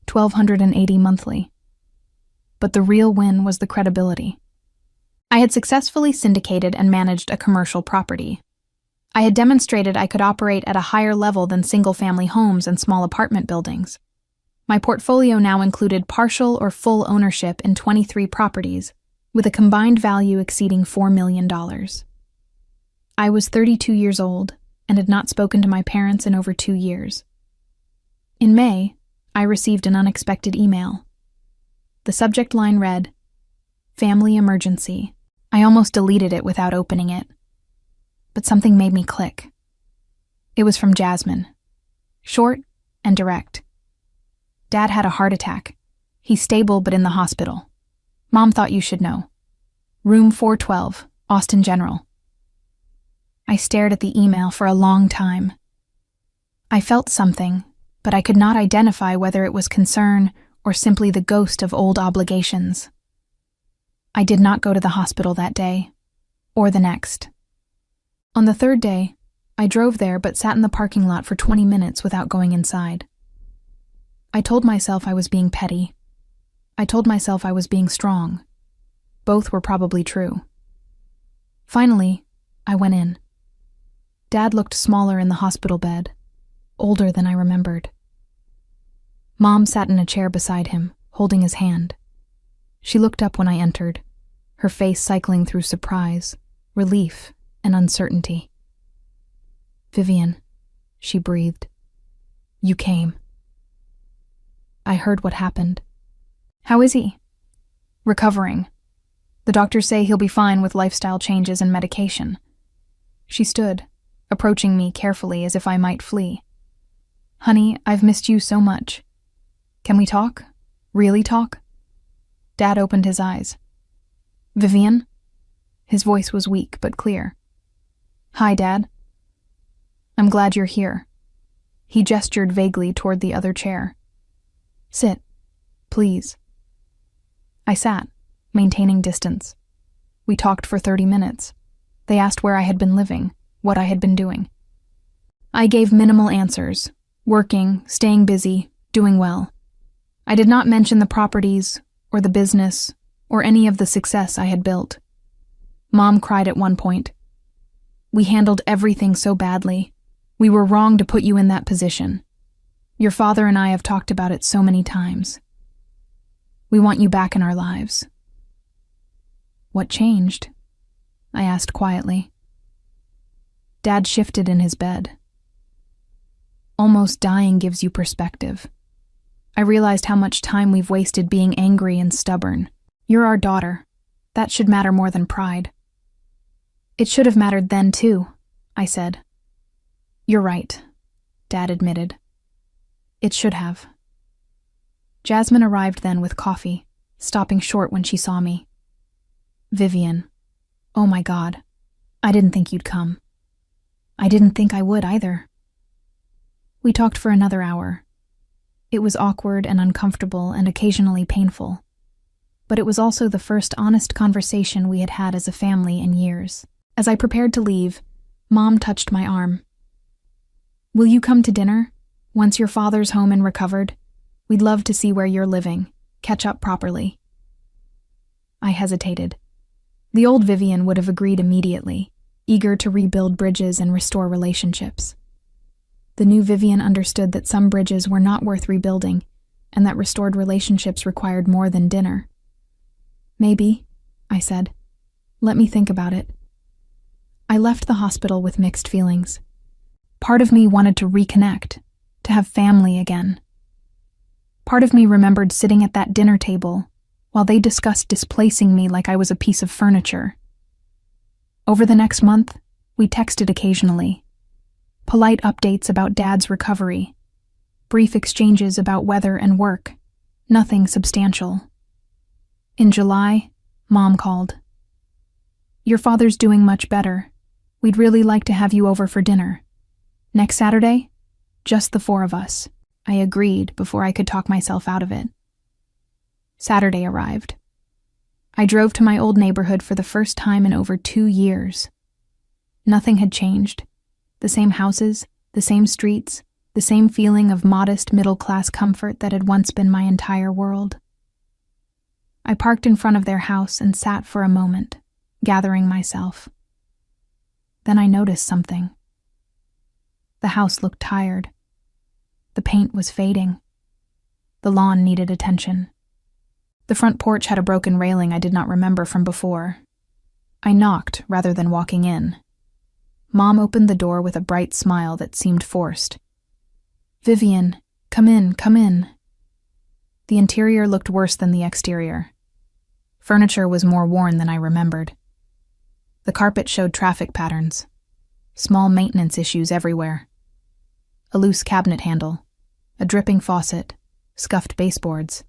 $1,280 monthly. But the real win was the credibility. I had successfully syndicated and managed a commercial property. I had demonstrated I could operate at a higher level than single-family homes and small apartment buildings. My portfolio now included partial or full ownership in 23 properties, with a combined value exceeding $4 million. I was 32 years old and had not spoken to my parents in over 2 years. In May, I received an unexpected email. The subject line read, "Family emergency." I almost deleted it without opening it. But something made me click. It was from Jasmine. Short and direct. Dad had a heart attack. He's stable but in the hospital. Mom thought you should know. Room 412, Austin General. I stared at the email for a long time. I felt something, but I could not identify whether it was concern or simply the ghost of old obligations. I did not go to the hospital that day, or the next. On the 3rd day, I drove there but sat in the parking lot for 20 minutes without going inside. I told myself I was being petty. I told myself I was being strong. Both were probably true. Finally, I went in. Dad looked smaller in the hospital bed, older than I remembered. Mom sat in a chair beside him, holding his hand. She looked up when I entered, her face cycling through surprise, relief, and uncertainty. "Vivian," she breathed. "You came." I heard what happened. "How is he?" "Recovering. The doctors say he'll be fine with lifestyle changes and medication." She stood, approaching me carefully as if I might flee. "Honey, I've missed you so much. Can we talk? Really talk?" Dad opened his eyes. "Vivian?" His voice was weak but clear. "Hi, Dad." "I'm glad you're here." He gestured vaguely toward the other chair. "Sit, please." I sat, maintaining distance. We talked for 30 minutes. They asked where I had been living, what I had been doing. I gave minimal answers, working, staying busy, doing well. I did not mention the properties, or the business, or any of the success I had built. Mom cried at one point. "We handled everything so badly. We were wrong to put you in that position. Your father and I have talked about it so many times. We want you back in our lives." "What changed?" I asked quietly. Dad shifted in his bed. "Almost dying gives you perspective. I realized how much time we've wasted being angry and stubborn. You're our daughter. That should matter more than pride." "It should have mattered then, too," I said. "You're right," Dad admitted. "It should have." Jasmine arrived then with coffee, stopping short when she saw me. "Vivian, oh my God, I didn't think you'd come." "I didn't think I would either." We talked for another hour. It was awkward and uncomfortable and occasionally painful. But it was also the first honest conversation we had had as a family in years. As I prepared to leave, Mom touched my arm. "Will you come to dinner? Once your father's home and recovered, we'd love to see where you're living, catch up properly." I hesitated. The old Vivian would have agreed immediately, eager to rebuild bridges and restore relationships. The new Vivian understood that some bridges were not worth rebuilding, and that restored relationships required more than dinner. "Maybe," I said. "Let me think about it." I left the hospital with mixed feelings. Part of me wanted to reconnect, to have family again. Part of me remembered sitting at that dinner table while they discussed displacing me like I was a piece of furniture. Over the next month, we texted occasionally. Polite updates about Dad's recovery. Brief exchanges about weather and work. Nothing substantial. In July, Mom called. "Your father's doing much better. We'd really like to have you over for dinner. Next Saturday? Just the four of us." I agreed before I could talk myself out of it. Saturday arrived. I drove to my old neighborhood for the first time in over 2 years. Nothing had changed. The same houses, the same streets, the same feeling of modest middle-class comfort that had once been my entire world. I parked in front of their house and sat for a moment, gathering myself. Then I noticed something. The house looked tired. The paint was fading. The lawn needed attention. The front porch had a broken railing I did not remember from before. I knocked rather than walking in. Mom opened the door with a bright smile that seemed forced. "Vivian, come in, come in." The interior looked worse than the exterior. Furniture was more worn than I remembered. The carpet showed traffic patterns. Small maintenance issues everywhere. A loose cabinet handle, a dripping faucet, scuffed baseboards.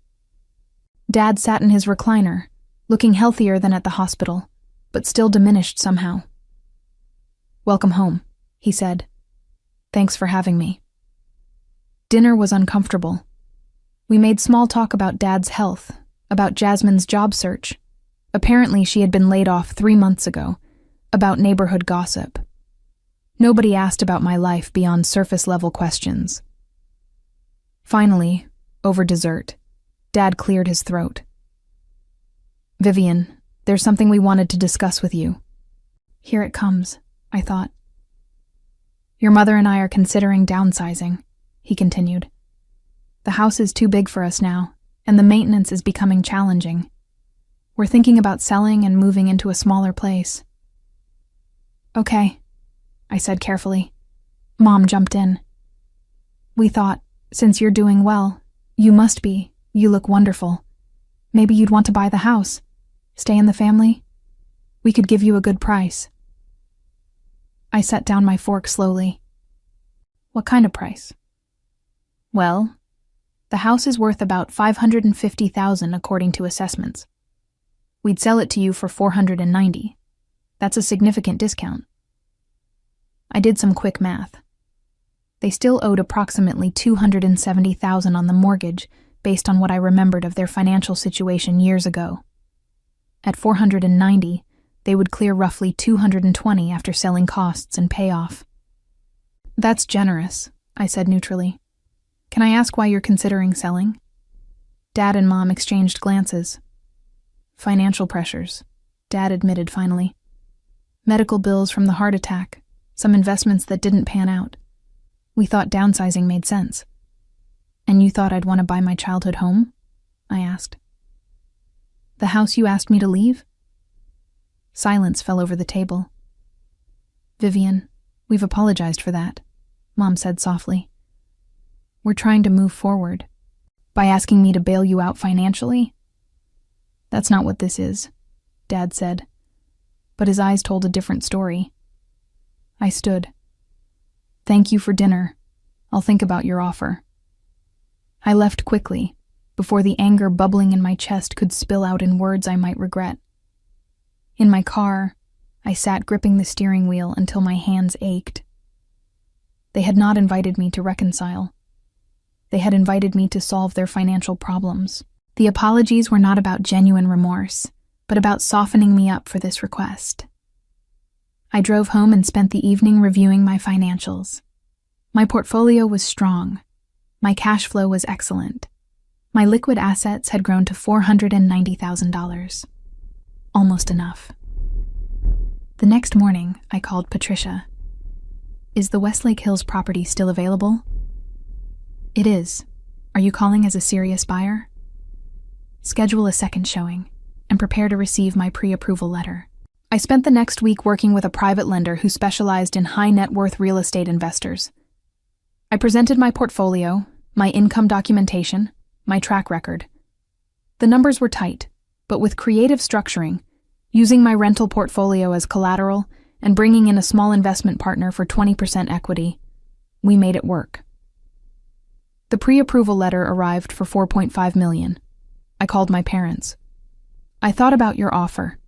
Dad sat in his recliner, looking healthier than at the hospital, but still diminished somehow. "Welcome home," he said. "Thanks for having me." Dinner was uncomfortable. We made small talk about Dad's health, about Jasmine's job search. Apparently she had been laid off 3 months ago, about neighborhood gossip. Nobody asked about my life beyond surface-level questions. Finally, over dessert, Dad cleared his throat. "Vivian, there's something we wanted to discuss with you." Here it comes, I thought. "Your mother and I are considering downsizing," he continued. "The house is too big for us now, and the maintenance is becoming challenging. We're thinking about selling and moving into a smaller place." "Okay," I said carefully. Mom jumped in. "We thought, since you're doing well, you look wonderful. Maybe you'd want to buy the house, stay in the family. We could give you a good price." I set down my fork slowly. "What kind of price?" "Well, the house is worth about $550,000 according to assessments. We'd sell it to you for $490,000. That's a significant discount." I did some quick math. They still owed approximately $270,000 on the mortgage based on what I remembered of their financial situation years ago. At $490,000, they would clear roughly $220,000 after selling costs and payoff. "That's generous," I said neutrally. "Can I ask why you're considering selling?" Dad and Mom exchanged glances. "Financial pressures," Dad admitted finally. "Medical bills from the heart attack, some investments that didn't pan out. We thought downsizing made sense." "And you thought I'd want to buy my childhood home?" I asked. "The house you asked me to leave?" Silence fell over the table. "Vivian, we've apologized for that," Mom said softly. "We're trying to move forward. By asking me to bail you out financially?" "That's not what this is," Dad said, but his eyes told a different story. I stood. "Thank you for dinner. I'll think about your offer." I left quickly, before the anger bubbling in my chest could spill out in words I might regret. In my car, I sat gripping the steering wheel until my hands ached. They had not invited me to reconcile. They had invited me to solve their financial problems. The apologies were not about genuine remorse, but about softening me up for this request. I drove home and spent the evening reviewing my financials. My portfolio was strong. My cash flow was excellent. My liquid assets had grown to $490,000. Almost enough. The next morning, I called Patricia. "Is the Westlake Hills property still available?" "It is. Are you calling as a serious buyer?" "Schedule a second showing, and prepare to receive my pre-approval letter." I spent the next week working with a private lender who specialized in high-net-worth real estate investors. I presented my portfolio, my income documentation, my track record. The numbers were tight, but with creative structuring, using my rental portfolio as collateral and bringing in a small investment partner for 20% equity, We made it work. The pre-approval letter arrived for $4.5 million. I called my parents. I thought about your offer.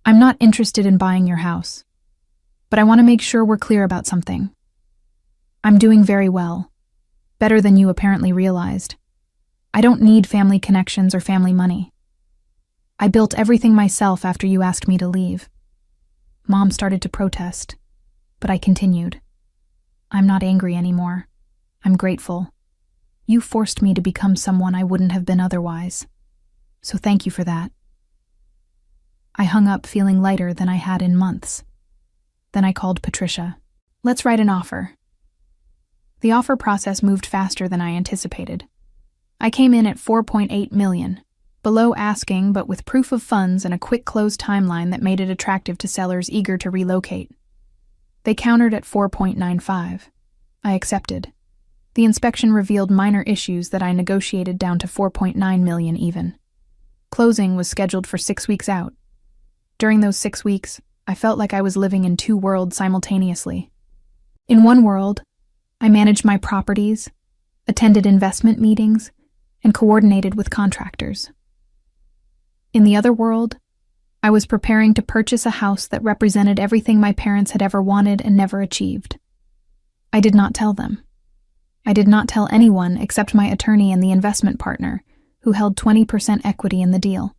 I'm not interested in buying your house, but I want to make sure we're clear about something. I'm doing very well, better than you apparently realized. I don't need family connections or family money. I built everything myself after you asked me to leave. Mom started to protest, but I continued. I'm not angry anymore. I'm grateful. You forced me to become someone I wouldn't have been otherwise. So thank you for that. I hung up feeling lighter than I had in months. Then I called Patricia. Let's write an offer. The offer process moved faster than I anticipated. I came in at $4.8 million, below asking but with proof of funds and a quick close timeline that made it attractive to sellers eager to relocate. They countered at $4.95. I accepted. The inspection revealed minor issues that I negotiated down to $4.9 million even. Closing was scheduled for 6 weeks out. During those 6 weeks, I felt like I was living in two worlds simultaneously. In one world, I managed my properties, attended investment meetings, and coordinated with contractors. In the other world, I was preparing to purchase a house that represented everything my parents had ever wanted and never achieved. I did not tell them. I did not tell anyone except my attorney and the investment partner, who held 20% equity in the deal.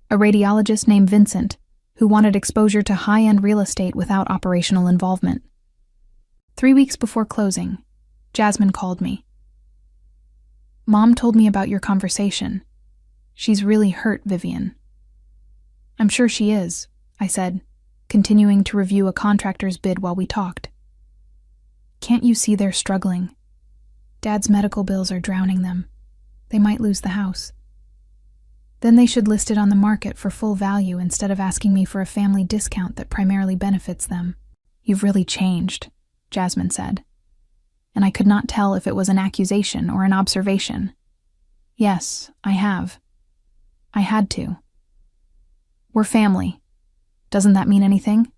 A radiologist named Vincent, who wanted exposure to high-end real estate without operational involvement. 3 weeks before closing, Jasmine called me. Mom told me about your conversation. She's really hurt, Vivian. I'm sure she is, I said, continuing to review a contractor's bid while we talked. Can't you see they're struggling? Dad's medical bills are drowning them. They might lose the house. Then they should list it on the market for full value instead of asking me for a family discount that primarily benefits them. You've really changed, Jasmine said. And I could not tell if it was an accusation or an observation. Yes, I have. I had to. We're family. Doesn't that mean anything?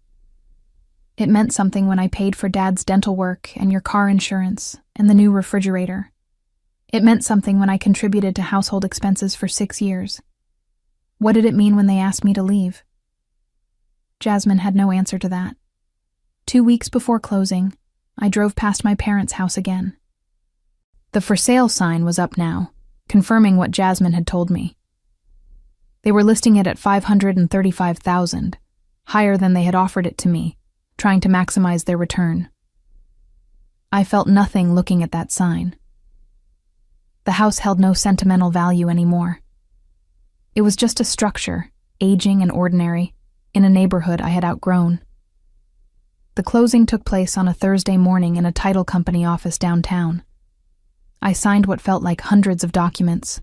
It meant something when I paid for Dad's dental work and your car insurance and the new refrigerator. It meant something when I contributed to household expenses for 6 years. What did it mean when they asked me to leave? Jasmine had no answer to that. 2 weeks before closing, I drove past my parents' house again. The for sale sign was up now, confirming what Jasmine had told me. They were listing it at $535,000, higher than they had offered it to me, trying to maximize their return. I felt nothing looking at that sign. The house held no sentimental value anymore. It was just a structure, aging and ordinary, in a neighborhood I had outgrown. The closing took place on a Thursday morning in a title company office downtown. I signed what felt like hundreds of documents.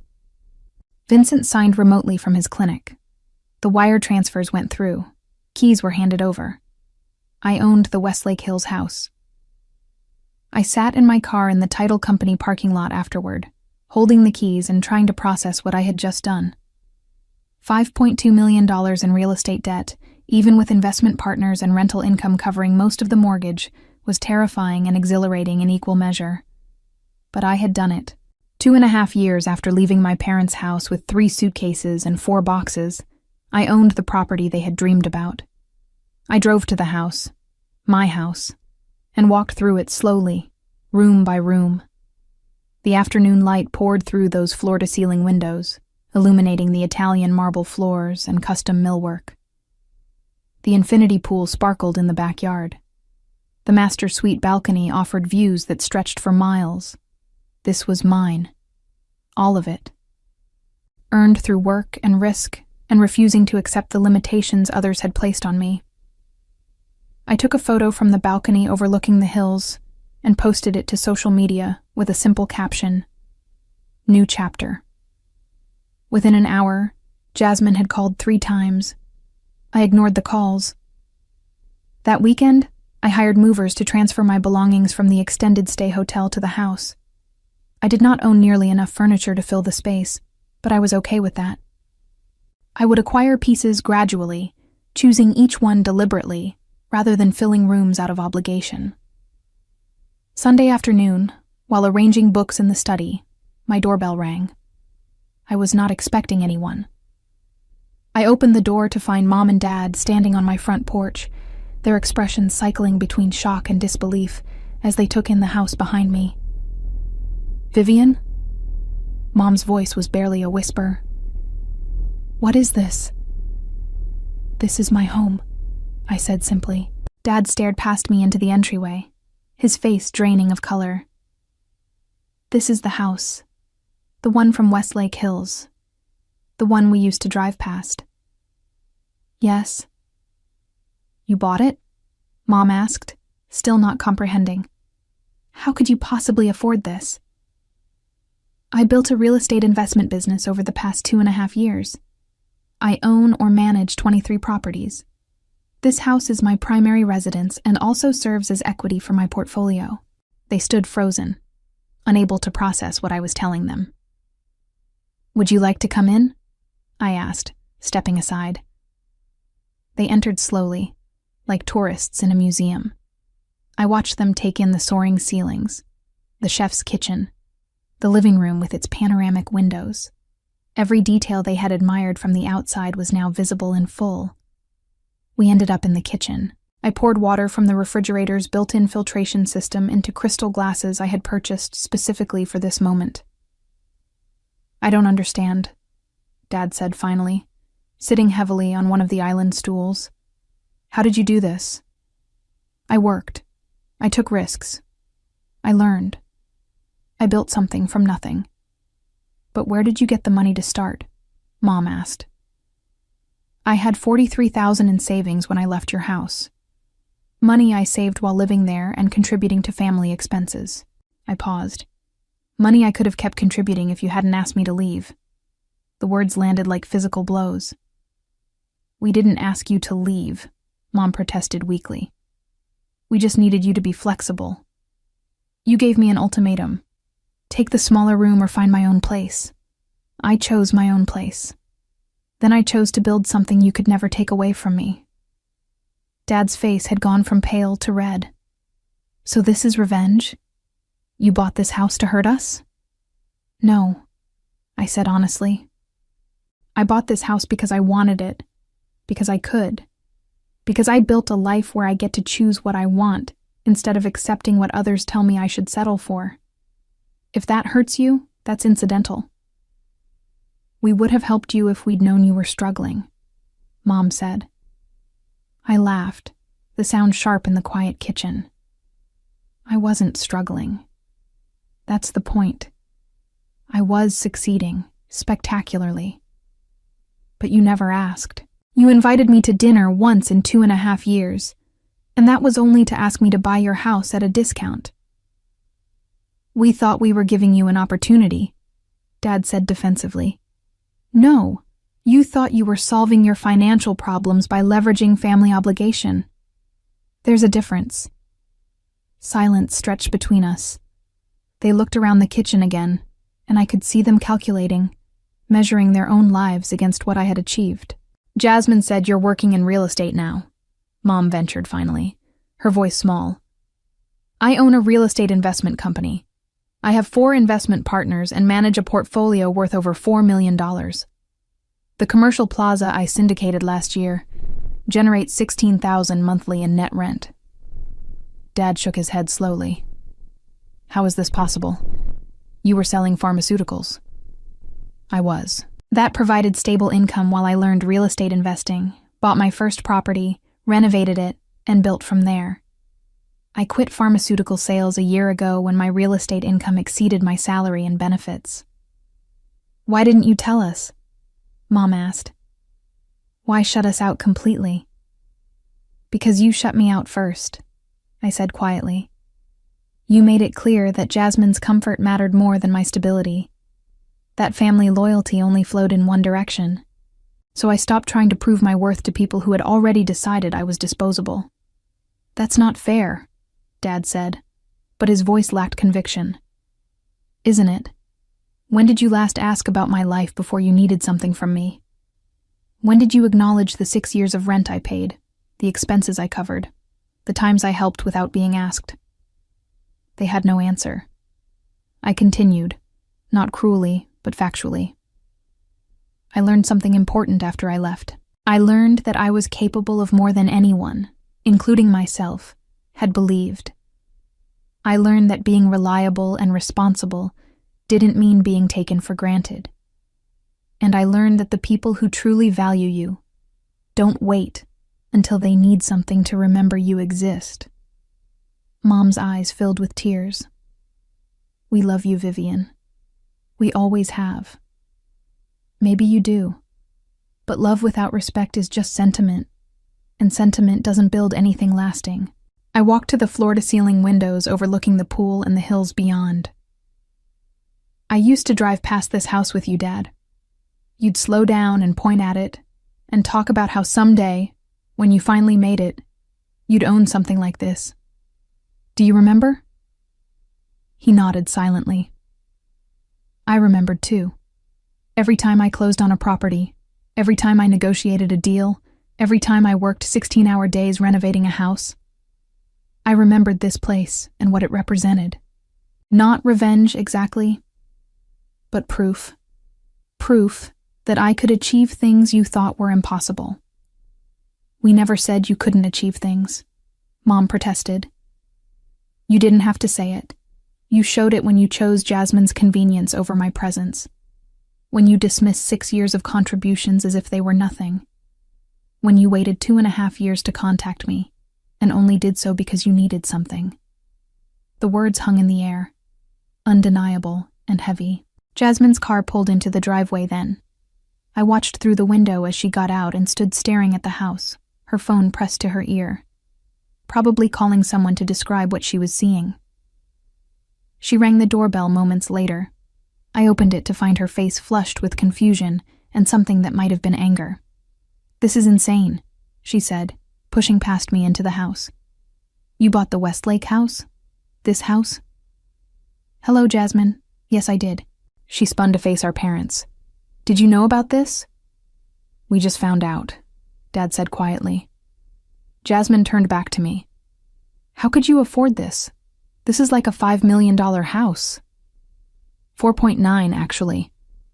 Vincent signed remotely from his clinic. The wire transfers went through. Keys were handed over. I owned the Westlake Hills house. I sat in my car in the title company parking lot afterward, holding the keys and trying to process what I had just done. $5.2 million in real estate debt, even with investment partners and rental income covering most of the mortgage, was terrifying and exhilarating in equal measure. But I had done it. 2.5 years after leaving my parents' house with 3 suitcases and 4 boxes, I owned the property they had dreamed about. I drove to the house, my house, and walked through it slowly, room by room. The afternoon light poured through those floor-to-ceiling windows, illuminating the Italian marble floors and custom millwork. The infinity pool sparkled in the backyard. The master suite balcony offered views that stretched for miles. This was mine. All of it. Earned through work and risk and refusing to accept the limitations others had placed on me. I took a photo from the balcony overlooking the hills and posted it to social media with a simple caption, "New chapter." Within an hour, Jasmine had called 3 times. I ignored the calls. That weekend, I hired movers to transfer my belongings from the extended stay hotel to the house. I did not own nearly enough furniture to fill the space, but I was okay with that. I would acquire pieces gradually, choosing each one deliberately, rather than filling rooms out of obligation. Sunday afternoon, while arranging books in the study, my doorbell rang. I was not expecting anyone. I opened the door to find Mom and Dad standing on my front porch, their expressions cycling between shock and disbelief as they took in the house behind me. "Vivian?" Mom's voice was barely a whisper. "What is this?" "This is my home," I said simply. Dad stared past me into the entryway, his face draining of color. "This is the house. The one from Westlake Hills. The one we used to drive past." "Yes." "You bought it?" Mom asked, still not comprehending. "How could you possibly afford this?" "I built a real estate investment business over the past 2.5 years. I own or manage 23 properties. This house is my primary residence and also serves as equity for my portfolio." They stood frozen, unable to process what I was telling them. "Would you like to come in?" I asked, stepping aside. They entered slowly, like tourists in a museum. I watched them take in the soaring ceilings, the chef's kitchen, the living room with its panoramic windows. Every detail they had admired from the outside was now visible in full. We ended up in the kitchen. I poured water from the refrigerator's built-in filtration system into crystal glasses I had purchased specifically for this moment. "I don't understand," Dad said finally, sitting heavily on one of the island stools. "How did you do this?" "I worked. I took risks. I learned. I built something from nothing." "But where did you get the money to start?" Mom asked. "I had $43,000 in savings when I left your house. Money I saved while living there and contributing to family expenses." I paused. "Money I could have kept contributing if you hadn't asked me to leave." The words landed like physical blows. "We didn't ask you to leave," Mom protested weakly. "We just needed you to be flexible. You gave me an ultimatum. Take the smaller room or find my own place. I chose my own place. Then I chose to build something you could never take away from me." Dad's face had gone from pale to red. "So this is revenge? You bought this house to hurt us?" "No," I said honestly. "I bought this house because I wanted it, because I could, because I built a life where I get to choose what I want instead of accepting what others tell me I should settle for. If that hurts you, that's incidental." "We would have helped you if we'd known you were struggling," Mom said. I laughed, the sound sharp in the quiet kitchen. I wasn't struggling. That's the point. I was succeeding, spectacularly. But you never asked. You invited me to dinner once in 2.5 years, and that was only to ask me to buy your house at a discount. "We thought we were giving you an opportunity," Dad said defensively. "No, you thought you were solving your financial problems by leveraging family obligation. There's a difference." Silence stretched between us. They looked around the kitchen again, and I could see them calculating, measuring their own lives against what I had achieved. "Jasmine said you're working in real estate now," Mom ventured finally, her voice small. "I own a real estate investment company. I have 4 investment partners and manage a portfolio worth over $4 million. The commercial plaza I syndicated last year generates $16,000 monthly in net rent." Dad shook his head slowly. "How is this possible? You were selling pharmaceuticals." "I was. That provided stable income while I learned real estate investing, bought my first property, renovated it, and built from there. I quit pharmaceutical sales a year ago when my real estate income exceeded my salary and benefits." "Why didn't you tell us?" Mom asked. "Why shut us out completely?" "Because you shut me out first," I said quietly. "You made it clear that Jasmine's comfort mattered more than my stability. That family loyalty only flowed in one direction. So I stopped trying to prove my worth to people who had already decided I was disposable." "That's not fair," Dad said, but his voice lacked conviction. "Isn't it? When did you last ask about my life before you needed something from me? When did you acknowledge the 6 years of rent I paid, the expenses I covered, the times I helped without being asked? They had no answer. I continued, not cruelly, but factually. I learned something important after I left. I learned that I was capable of more than anyone, including myself, had believed. I learned that being reliable and responsible didn't mean being taken for granted. And I learned that the people who truly value you don't wait until they need something to remember you exist. Mom's eyes filled with tears. We love you, Vivian. We always have. Maybe you do. But love without respect is just sentiment, and sentiment doesn't build anything lasting. I walked to the floor-to-ceiling windows overlooking the pool and the hills beyond. I used to drive past this house with you, Dad. You'd slow down and point at it, and talk about how someday, when you finally made it, you'd own something like this. Do you remember? He nodded silently. I remembered too. Every time I closed on a property, every time I negotiated a deal, every time I worked 16-hour days renovating a house, I remembered this place and what it represented. Not revenge exactly, but proof. Proof that I could achieve things you thought were impossible. We never said you couldn't achieve things, Mom protested. You didn't have to say it. You showed it when you chose Jasmine's convenience over my presence. When you dismissed 6 years of contributions as if they were nothing. When you waited 2.5 years to contact me, and only did so because you needed something. The words hung in the air, undeniable and heavy. Jasmine's car pulled into the driveway then. I watched through the window as she got out and stood staring at the house, her phone pressed to her ear, probably calling someone to describe what she was seeing. She rang the doorbell moments later. I opened it to find her face flushed with confusion and something that might have been anger. This is insane, she said, pushing past me into the house. You bought the Westlake house? This house? Hello, Jasmine. Yes, I did. She spun to face our parents. Did you know about this? We just found out, Dad said quietly. Jasmine turned back to me. How could you afford this? This is like a $5 million house. 4.9, actually.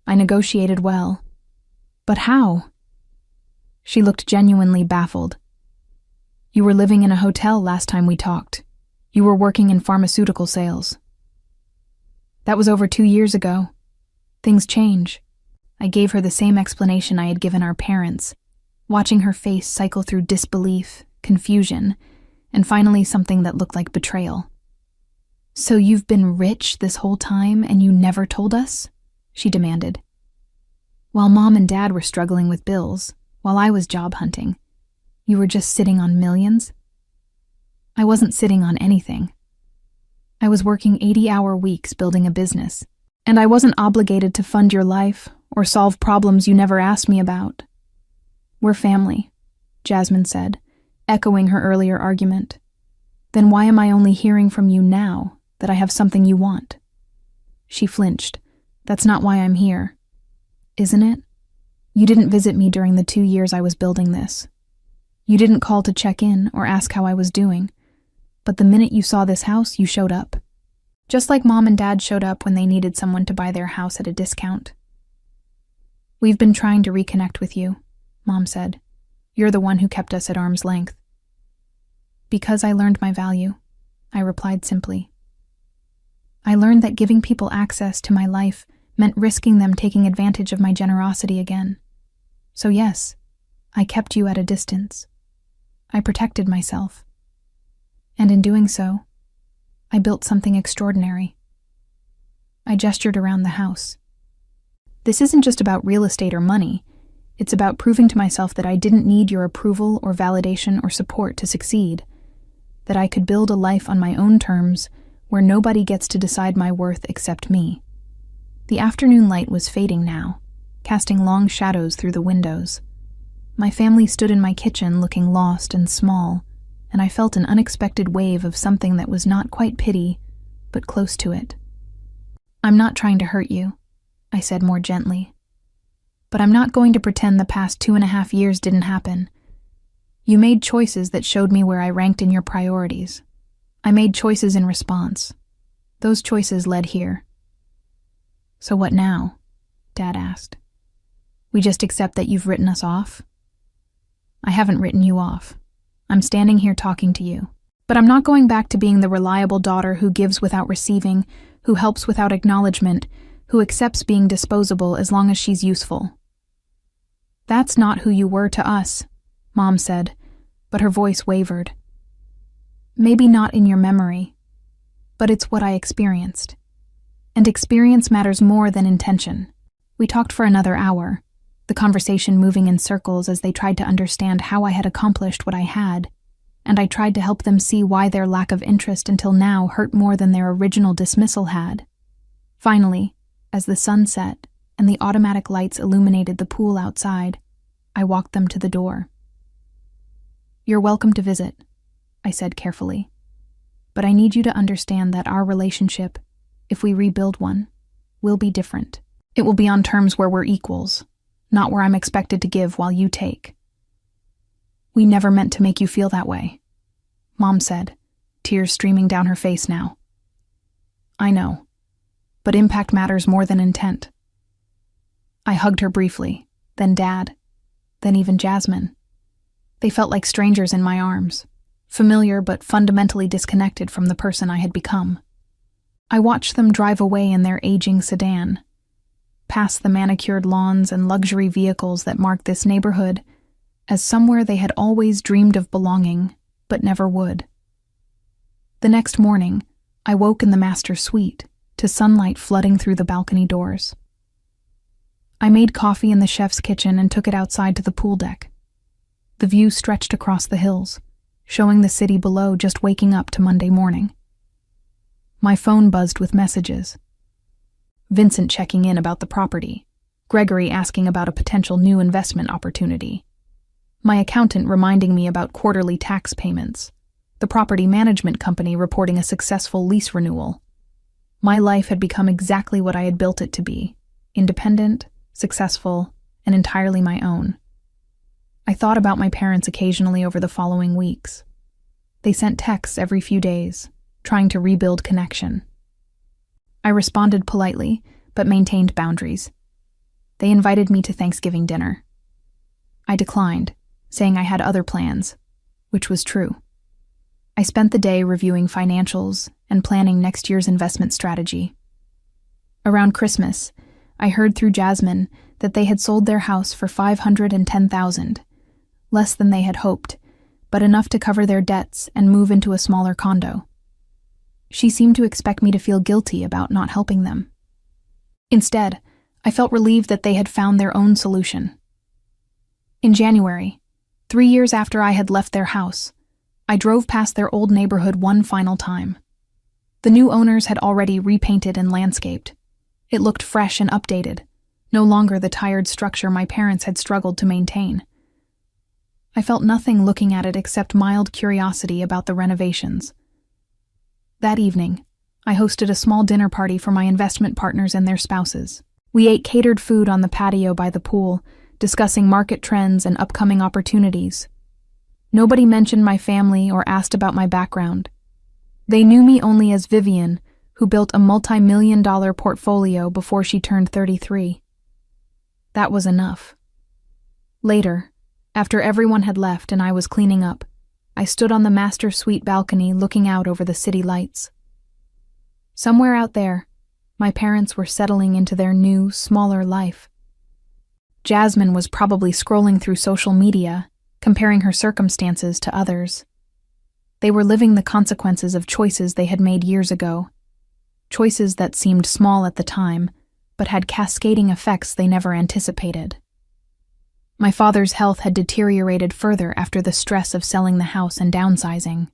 I negotiated well. But how? She looked genuinely baffled. You were living in a hotel last time we talked. You were working in pharmaceutical sales. That was over 2 years ago. Things change. I gave her the same explanation I had given our parents, watching her face cycle through disbelief, confusion, and finally something that looked like betrayal. So you've been rich this whole time and you never told us? She demanded. While Mom and Dad were struggling with bills, while I was job hunting, you were just sitting on millions? I wasn't sitting on anything. I was working 80-hour weeks building a business, and I wasn't obligated to fund your life or solve problems you never asked me about. We're family, Jasmine said, echoing her earlier argument. Then why am I only hearing from you now that I have something you want? She flinched. That's not why I'm here. Isn't it? You didn't visit me during the 2 years I was building this. You didn't call to check in or ask how I was doing. But the minute you saw this house, you showed up. Just like Mom and Dad showed up when they needed someone to buy their house at a discount. We've been trying to reconnect with you, Mom said. You're the one who kept us at arm's length. Because I learned my value, I replied simply. I learned that giving people access to my life meant risking them taking advantage of my generosity again. So yes, I kept you at a distance. I protected myself. And in doing so, I built something extraordinary. I gestured around the house. This isn't just about real estate or money. It's about proving to myself that I didn't need your approval or validation or support to succeed, that I could build a life on my own terms where nobody gets to decide my worth except me. The afternoon light was fading now, casting long shadows through the windows. My family stood in my kitchen looking lost and small, and I felt an unexpected wave of something that was not quite pity, but close to it. I'm not trying to hurt you, I said more gently. But I'm not going to pretend the past 2.5 years didn't happen. You made choices that showed me where I ranked in your priorities. I made choices in response, Those choices led here. So what now? Dad asked. We just accept that you've written us off? I haven't written you off. I'm standing here talking to you. But I'm not going back to being the reliable daughter who gives without receiving, who helps without acknowledgement, who accepts being disposable as long as she's useful. That's not who you were to us, Mom said, but her voice wavered. Maybe not in your memory, but it's what I experienced. And experience matters more than intention. We talked for another hour, the conversation moving in circles as they tried to understand how I had accomplished what I had, and I tried to help them see why their lack of interest until now hurt more than their original dismissal had. Finally, as the sun set and the automatic lights illuminated the pool outside, I walked them to the door. You're welcome to visit, I said carefully, but I need you to understand that our relationship, if we rebuild one, will be different. It will be on terms where we're equals, not where I'm expected to give while you take. We never meant to make you feel that way, Mom said, tears streaming down her face now. I know, but impact matters more than intent. I hugged her briefly, then Dad, then even Jasmine. They felt like strangers in my arms, familiar but fundamentally disconnected from the person I had become. I watched them drive away in their aging sedan, past the manicured lawns and luxury vehicles that marked this neighborhood as somewhere they had always dreamed of belonging, but never would. The next morning, I woke in the master suite to sunlight flooding through the balcony doors. I made coffee in the chef's kitchen and took it outside to the pool deck. The view stretched across the hills, showing the city below just waking up to Monday morning. My phone buzzed with messages. Vincent checking in about the property, Gregory asking about a potential new investment opportunity, my accountant reminding me about quarterly tax payments, the property management company reporting a successful lease renewal. My life had become exactly what I had built it to be, independent, successful, and entirely my own. I thought about my parents occasionally over the following weeks. They sent texts every few days, trying to rebuild connection. I responded politely, but maintained boundaries. They invited me to Thanksgiving dinner. I declined, saying I had other plans, which was true. I spent the day reviewing financials and planning next year's investment strategy. Around Christmas, I heard through Jasmine that they had sold their house for $510,000, less than they had hoped, but enough to cover their debts and move into a smaller condo. She seemed to expect me to feel guilty about not helping them. Instead, I felt relieved that they had found their own solution. In January, 3 years after I had left their house, I drove past their old neighborhood one final time. The new owners had already repainted and landscaped. It looked fresh and updated, no longer the tired structure my parents had struggled to maintain. I felt nothing looking at it except mild curiosity about the renovations. That evening, I hosted a small dinner party for my investment partners and their spouses. We ate catered food on the patio by the pool, discussing market trends and upcoming opportunities. Nobody mentioned my family or asked about my background. They knew me only as Vivian, who built a multi-million-dollar portfolio before she turned 33. That was enough. Later, after everyone had left and I was cleaning up, I stood on the master suite balcony looking out over the city lights. Somewhere out there, my parents were settling into their new, smaller life. Jasmine was probably scrolling through social media, comparing her circumstances to others. They were living the consequences of choices they had made years ago, choices that seemed small at the time, but had cascading effects they never anticipated. My father's health had deteriorated further after the stress of selling the house and downsizing.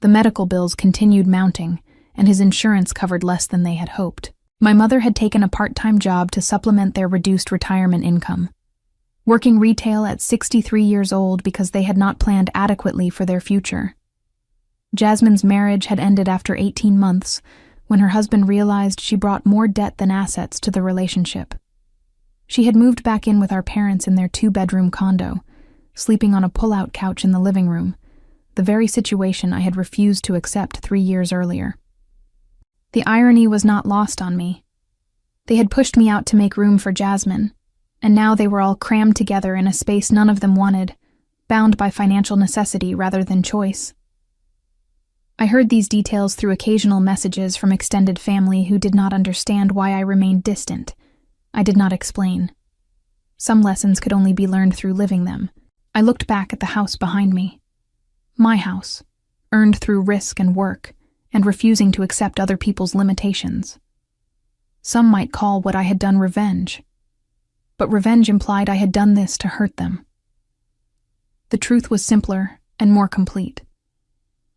The medical bills continued mounting, and his insurance covered less than they had hoped. My mother had taken a part-time job to supplement their reduced retirement income, working retail at 63 years old because they had not planned adequately for their future. Jasmine's marriage had ended after 18 months, when her husband realized she brought more debt than assets to the relationship. She had moved back in with our parents in their 2-bedroom condo, sleeping on a pull-out couch in the living room, the very situation I had refused to accept 3 years earlier. The irony was not lost on me. They had pushed me out to make room for Jasmine, and now they were all crammed together in a space none of them wanted, bound by financial necessity rather than choice. I heard these details through occasional messages from extended family who did not understand why I remained distant. I did not explain. Some lessons could only be learned through living them. I looked back at the house behind me. My house, earned through risk and work, and refusing to accept other people's limitations. Some might call what I had done revenge, but revenge implied I had done this to hurt them. The truth was simpler and more complete.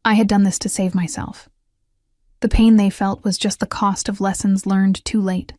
I had done this to save myself. The pain they felt was just the cost of lessons learned too late.